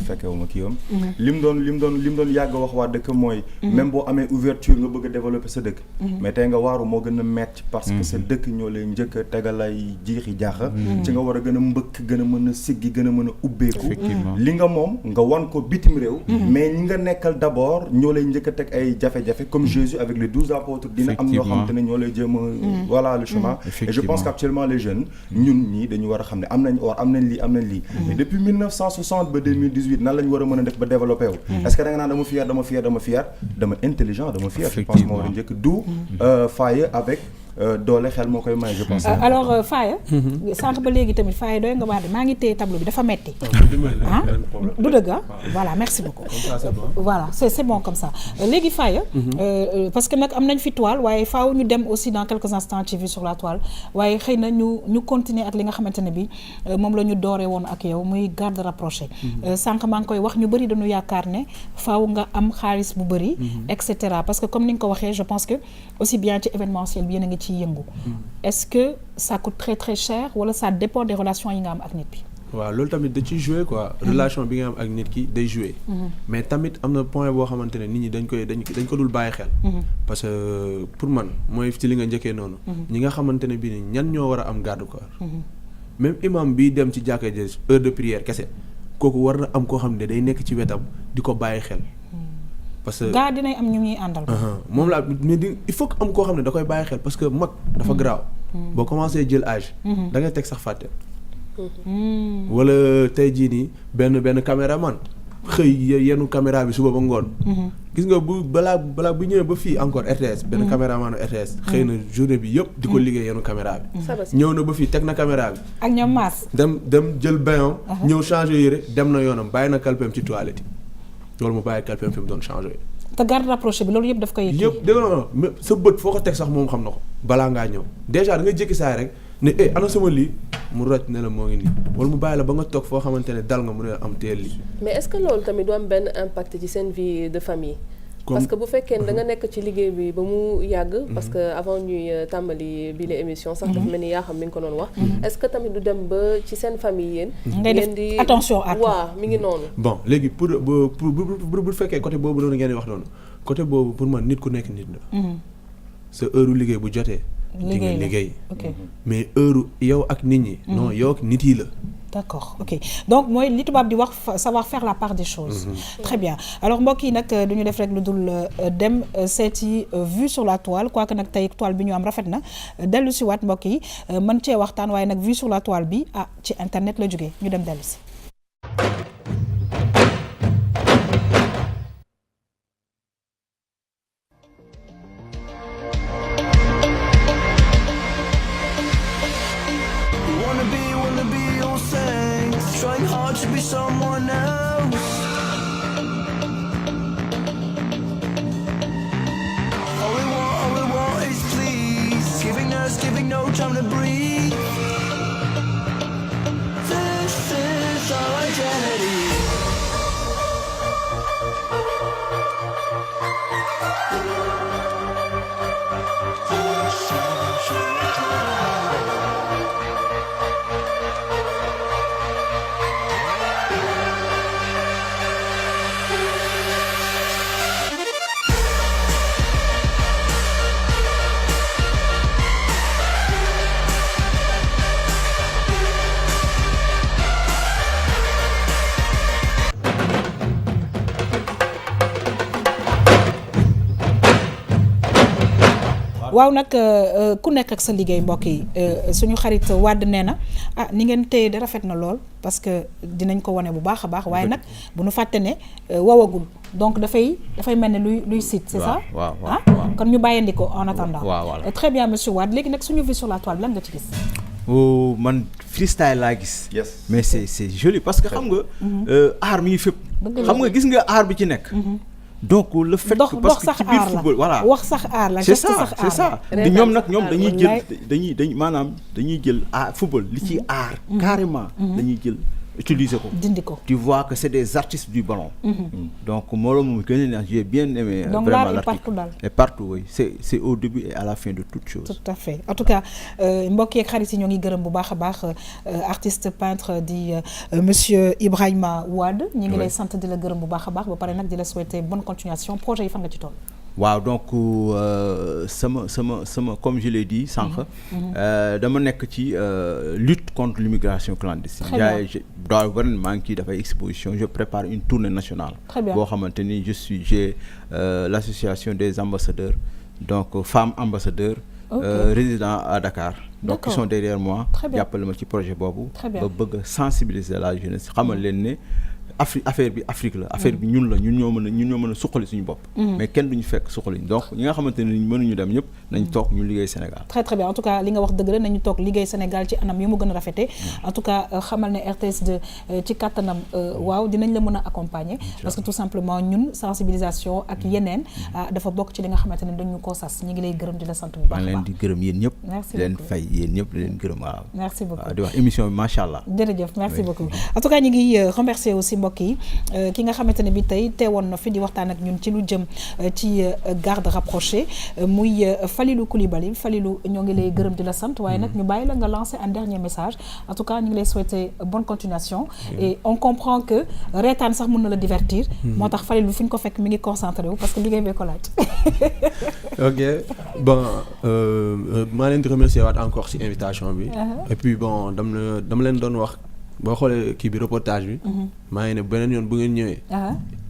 fekkewuma kii am li mu doon yàgg wax waa dëkk mooy même boo amee ouverture nga bëgg a développer sa dëkk mais tey nga waaru moo gën a metti parce que sa dëkk ñoo lay njëkk a tegalay jiixi jaaxa ci nga war a gën a mbëkk gën a mën a siggi gën a mën a ubbeeku li nga moom nga wan ko bitim réew mais ñi nga nekkal d'abord ñoo lay njëkk a teg ay jafe-jafe comme Jésus avec les 12 apôtres dina am ñoo xam te ne ñoo lay jéem a voilà le chemin et je pense qu'actuellement les jeunes ñun ñii dañu war a xam ne am nañ or am nañ lii mais depuis 1960 ba 2018 nan la ñu war a mën a def ba développé wu est-ce que da nga naan dama fier dama intelligent dama fier je pense moo war a njëkk du Faye avec doole xel moo koy may je pense. alors Faye. sànq ba léegi tamit Faye doy nga wax de maa ngi téye tableau bi dafa metti ah du dëgg ah voilà merci beaucoup. voilà c'est bon comme ça léegi Faye. parce que nag am nañ fi toile waaye faaw ñu dem aussi dans quelques instants ci vue sur la toile waaye xëy na ñu continuer ak li nga xamante ne bi moom la ñu dooree woon ak yow muy garde rapproché. sànq maa ngi koy wax ñu bëri dañu yaakaar ne faaw nga am xaalis bu bëri. et cetera parce que comme ni nga ko waxee je pense que aussi bien ci événementiel bi yéen a ngi ci yëngu. Est-ce que ça coûte très très cher wala ça dépend des relations yi nga am ak nit bi. waaw loolu tamit da ciy jouer quoi relation bi nga am ak nit ki day jouer mais tamit am na point boo xamante ne nit ñi dañ ko dul bàyyi xel parce que pour man mooy ci li nga njëkkee noonu ñi nga xamante ne bii ni ñan ñoo war a am garde corps même imam bi dem ci jàkka ji heure de prière kese kooku war na am koo xam ne day nekk ci wetam di ko bàyyi xel parce que gaa dinay am ñu ñuy àndal moom laa mais il faut que am koo xam ne da koy bàyyi xel parce que mag dafa garaaw boo commencé jël âge da ngay teg sax fàtte wala tey jii nii benn caméraman xëy yenn caméra bi suba ba ngoon gis nga bu balaa bu ñëwee ba fii encore RTS benn caméraman RTS xëy na journée bi yëpp di ko liggéey yenn caméra bi ñëw na ba fii teg na caméra bi ak ñoom maas dem jël bañam ñëw changer yére dem na yoonam bàyyi na kalpeem ci toilette yi loolu mu bàyyi kalpeem fi mu doon changer te garde rapproché bi loolu yëpp daf koy yëpp dégg nga sa bët foo ko teg sax moom xam na ko balaa ngaa ñëw déjà da nga jékki saay rek ne ana sama lii mu roj ne la moo ngi nii wala mu bàyyi la ba nga toog foo xamante ne dal nga mu ne am teel lii. mais est-ce que loolu tamit du am benn impact ci seen vie de famille. parce que bu fekkee da nga nekk ci liggéey bi ba mu yàgg. parce que avant ñuy tàmbali bi la émission sax dafa mel ni yaa xam mi ngi ko doon wax. est-ce que tamit du dem ba ci seen famille yéen. ngeen di attention à waaw mi ngi noonu. bon léegi pour bu fekkee côté boobu noonu ngeen di wax noonu côté boobu pour man nit ku nekk nit la. sa heure liggéey bu jotee. di nga liggéey mais heure yow ak nit ñi. non yow ak nit yi la. d'accord ok donc mooy li tubaab di wax savoir faire la part des choses. très bien alors mbokk yi nag du ñu def rek lu dul dem seeti vue sur la toile quoique nag tey toile bi ñu am rafet na dellu si waat mbokk yi mën cee waxtaan waaye nag vue sur la toile bi ci internet la jógee ñu dem dellu si. Wanna be to be someone else. All we want is please, giving no time to breathe. This is our identity. waaw nag ku nekk ak sa liggéey mbokk yi suñu xarit Wade nee na ni ngeen téye de rafet na lool parce que dinañ ko wane bu baax a baax waaye nag bu nu fàtte ne wawagul donc dafay mel ne luy site c'est ça waaw kon ñu bàyyandi ko en attendant waaw très bien monsieur Wade léegi nag suñu vue sur la toile lan nga ci gis man freestyle laa gis mais c'est joli parce que xam nga art mi ngi fépp xam nga gis nga art bi ci nekk donc le fait que parce que ci biir football voilà wax sax aar la c'est ça te ñoom dañuy maanaam dañuy jël football li ci aar carrément dañuy jël utiliser ko dindi ko tu vois que c'est des artistes du ballon donc moo moom gën a j'ai bien aimé donc vraiment l'article et partout oui c'est au début et à la fin de toute chose tout à fait en tout cas mbokk yeeg xarit yi ñoo ngi gërëm bu baax a baax artiste peintre di monsieur Ibrahima Wade ñu ngi lay sant di la gërëm bu baax a baax ba pare nag di la souhaiter bonne continuation projet yi fan nga ci toll waaw donc sama comme je l'ai dit sànq dama nekk ci lutte contre l'immigration clandestine daaw ren maa ngi ciy dafay exposition je prépare une tournée nationale boo xamante ni j'ai l'association des ambassadeurs donc femmes ambassadeurs résidents à Dakar donc qui sont derrière moi jàppale ma ci projet boobu ba bëgg a sensibiliser la jeunesse xamal leen ne affaire bi Afrique la affaire bi ñun ñoo mën a suqali suñu bopp mais kenn duñu fekk suqali donc ñi nga xamante ne mënuñu dem ñëpp nañ toog ñu liggéey Sénégal très très bien en tout cas li nga wax dëgg la nañu toog liggéey Sénégal ci anam yu mu gën a rafetee en tout cas xamal ne RTS2 ci kàttanam waaw dinañ la mën a accompagner parce que tout simplement ñun sensibilisation ak yeneen dafa bokk ci li nga xamante ne dañu koo sas ñi ngi lay gërëm di la sant bu baax leen di gërëm yéen ñëpp di leen fay yéen ñëpp di leen gërëm waaw merci beaucoup di wax émission bi macha allah jërëjëf merci beaucoup en tout cas ñi ngi remercier aussi mbokk yi ki nga xamante ne bi tey teewoon na fi di waxtaan ak ñun ci lu jëm ci garde rapprochée muy Falilou Koulibaly Falilou ñoo ngi lay gërëm di la sant waaye nag ñu bàyyi la nga lancer un dernier message en tout cas ñu ngi lay souhaiter bonne continuation et on comprend que reetaan sax mën na la divertir moo tax Falilou fi ñu ko fekk mi ngi concentré wu parce que liggéey bee ko laaj ok bon maa leen di remercier waat encore ci invitation bi et puis bon dama leen doon wax boo xoolee kii bi reportage bi maa ngi ne beneen yoon bu ngeen ñëwee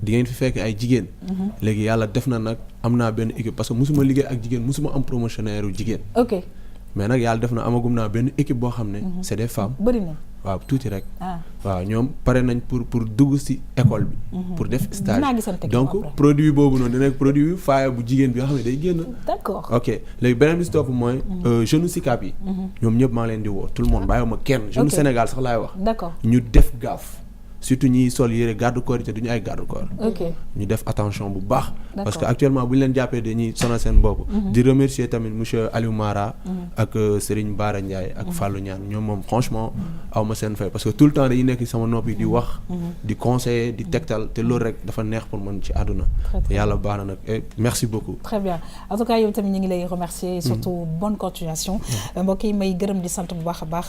di ngeen fi fekk ay jigéen léegi yàlla def na nag am naa benn équipe parce que musuma liggéey ak jigéen musuma am promotionnaire u jigéen ok mais nag yàlla def na amagum naa benn équipe boo xam ne c'est des femmes bëri na waaw tuuti rek waaw ñoom pare nañ pour dugg ci école bi pour def stage donc produit boobu noonu dina nekk produit bi faaya bu jigéen bi nga xam ne day génn d'accord ok léegi beneen bi ci topp mooy jeune SICAP yi ñoom ñëpp maa ngi leen di woo tout le monde bàyyiwuma kenn jeune Sénégal sax laay wax d'accord ñu def gaaf surtout ñiy sol yére garde corps yi te duñu ay garde corps ñu def attention bu baax parce que actuellement bu ñu leen jàppee dañuy sonal seen bopp di remercier tamit monsieur Aliou Mara ak Serigne Bara Ndiaye ak Fallou Niane ñoom moom franchement aw ma seen fay parce que tout le temps dañuy nekk sama noppi di wax di conseiller di tegtal te loolu rek dafa neex pour man ci àdduna te yàlla baax na nag et merci beaucoup très bien en tout cas yow tamit ñu ngi lay remercier surtout bonne continuation mbokk yi may gërëm di sant bu baax a baax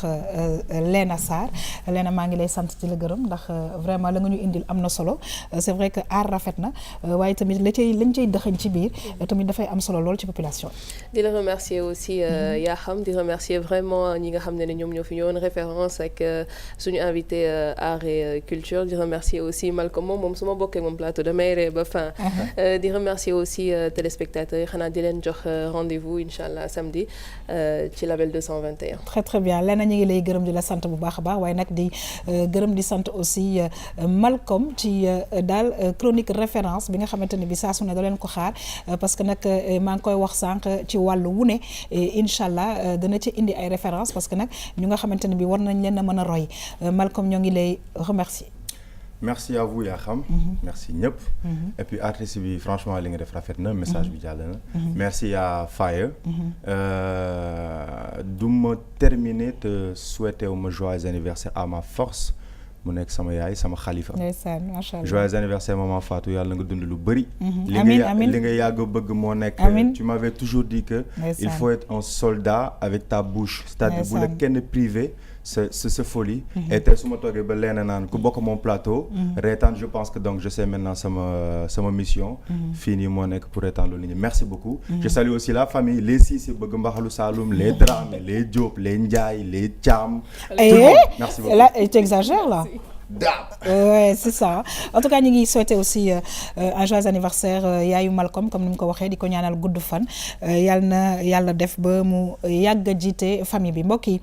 Léna Sarr Léna maa ngi lay sant di la gërëm ndax vraiment la nga ñu indil am na solo c'est vrai que aar rafet na waaye tamit lañ cay dëxañ ci biir tamit dafay am solo lool ci population di la remercier aussi yaa xam di remercier vraiment ñi nga xam ne ñoom ñoo fi ñëwoon référence ak suñu invité art et culture di remercier aussi Malcolm moom su ma bokkee moom plateau damay ree ba fin di remercier aussi téléspectateurs yi xanaa di leen jox rendez-vous incha allah samedi ci label 221 très très bien Léna ñu ngi lay gërëm di la sant bu baax a baax waaye nag di gërëm di sant aussi di Malcolm ci daal chronique référence bi nga xamante ne bi saa su ne da leen ko xaar parce que nag maa ngi koy wax sànq ci wàllu wu ne incha allah dana ci indi ay référence parce que nag ñu nga xamante ne bi war nañ leen a mën a roy Malcolm ñoo ngi lay remercier. merci à vous yaa xam. merci ñëpp. et puis artiste bi franchement li nga def rafet na message bi jàll na. merci à Faye. du ma terminer te souhaiter ma joyeux anniversaire à ma force mu nekk sama yaay sama xalifa. ndeysaan macha allah joyeux anniversaire maman Fatou yàlla nga dund lu bëri. amiin li nga yàgg bëgg moo nekk. tu m'avais toujours dit que. il faut être un soldat avec ta bouche. c'est-à-dire bu la kenn privé. c'est folie. et tey su ma toogee ba leen naan ku bokk mon plateau. reetaan je pense que donc je sais maintenant sama mission. fii nii moo nekk pour reetaan loolu nit ñi merci beaucoup. je salue aussi la famille les Cissé bëgg mbaxalu Saloum les Dramé les Diop les Ndiaye les Thiam. merci beaucoup là tu exagères là. Ouais, c'est ça. En tout cas ñu ngi souhaiter aussi un joyeux anniversaire yaayu Malcolm comme ni mu ko waxee di ko ñaanal gudd fan yàlla na yàlla def ba mu yàgg a jiite famille bi mbokk yi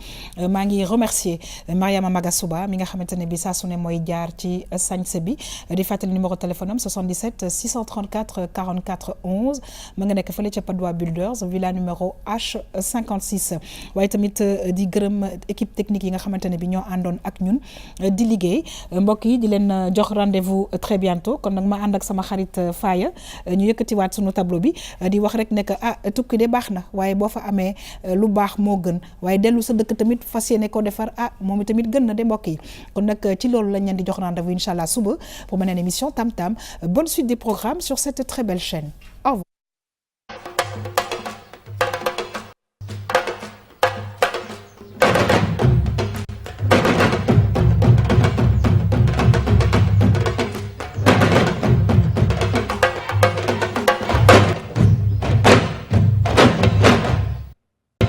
maa ngi remercier Mariama Magasuba mi nga xamante ne bi saa su ne mooy jaar ci sañse bi di fàttali numéro téléphone am 77 634 44 11 ma nga nekk fële ca Padois Builders villa numéro H56 waaye tamit di gërëm équipe technique yi nga xamante ne bi ñoo àndoon ak ñun di liggéey. mbokk yi di leen jox rendez-vous très bientôt kon nag ma ànd ak sama xarit Faye ñu yëkkatiwaat sunu tableau bi di wax rek ne que tukki de baax na waaye boo fa amee lu baax moo gën waaye dellu sa dëkk tamit fas yéene ko defar moom tamit gën na de mbokk yi kon nag ci loolu lañ leen di jox rendez-vous incha allah suba pour beneen émission Tam Tam bonne suite des programmes sur cette très belle chaîne au revoir.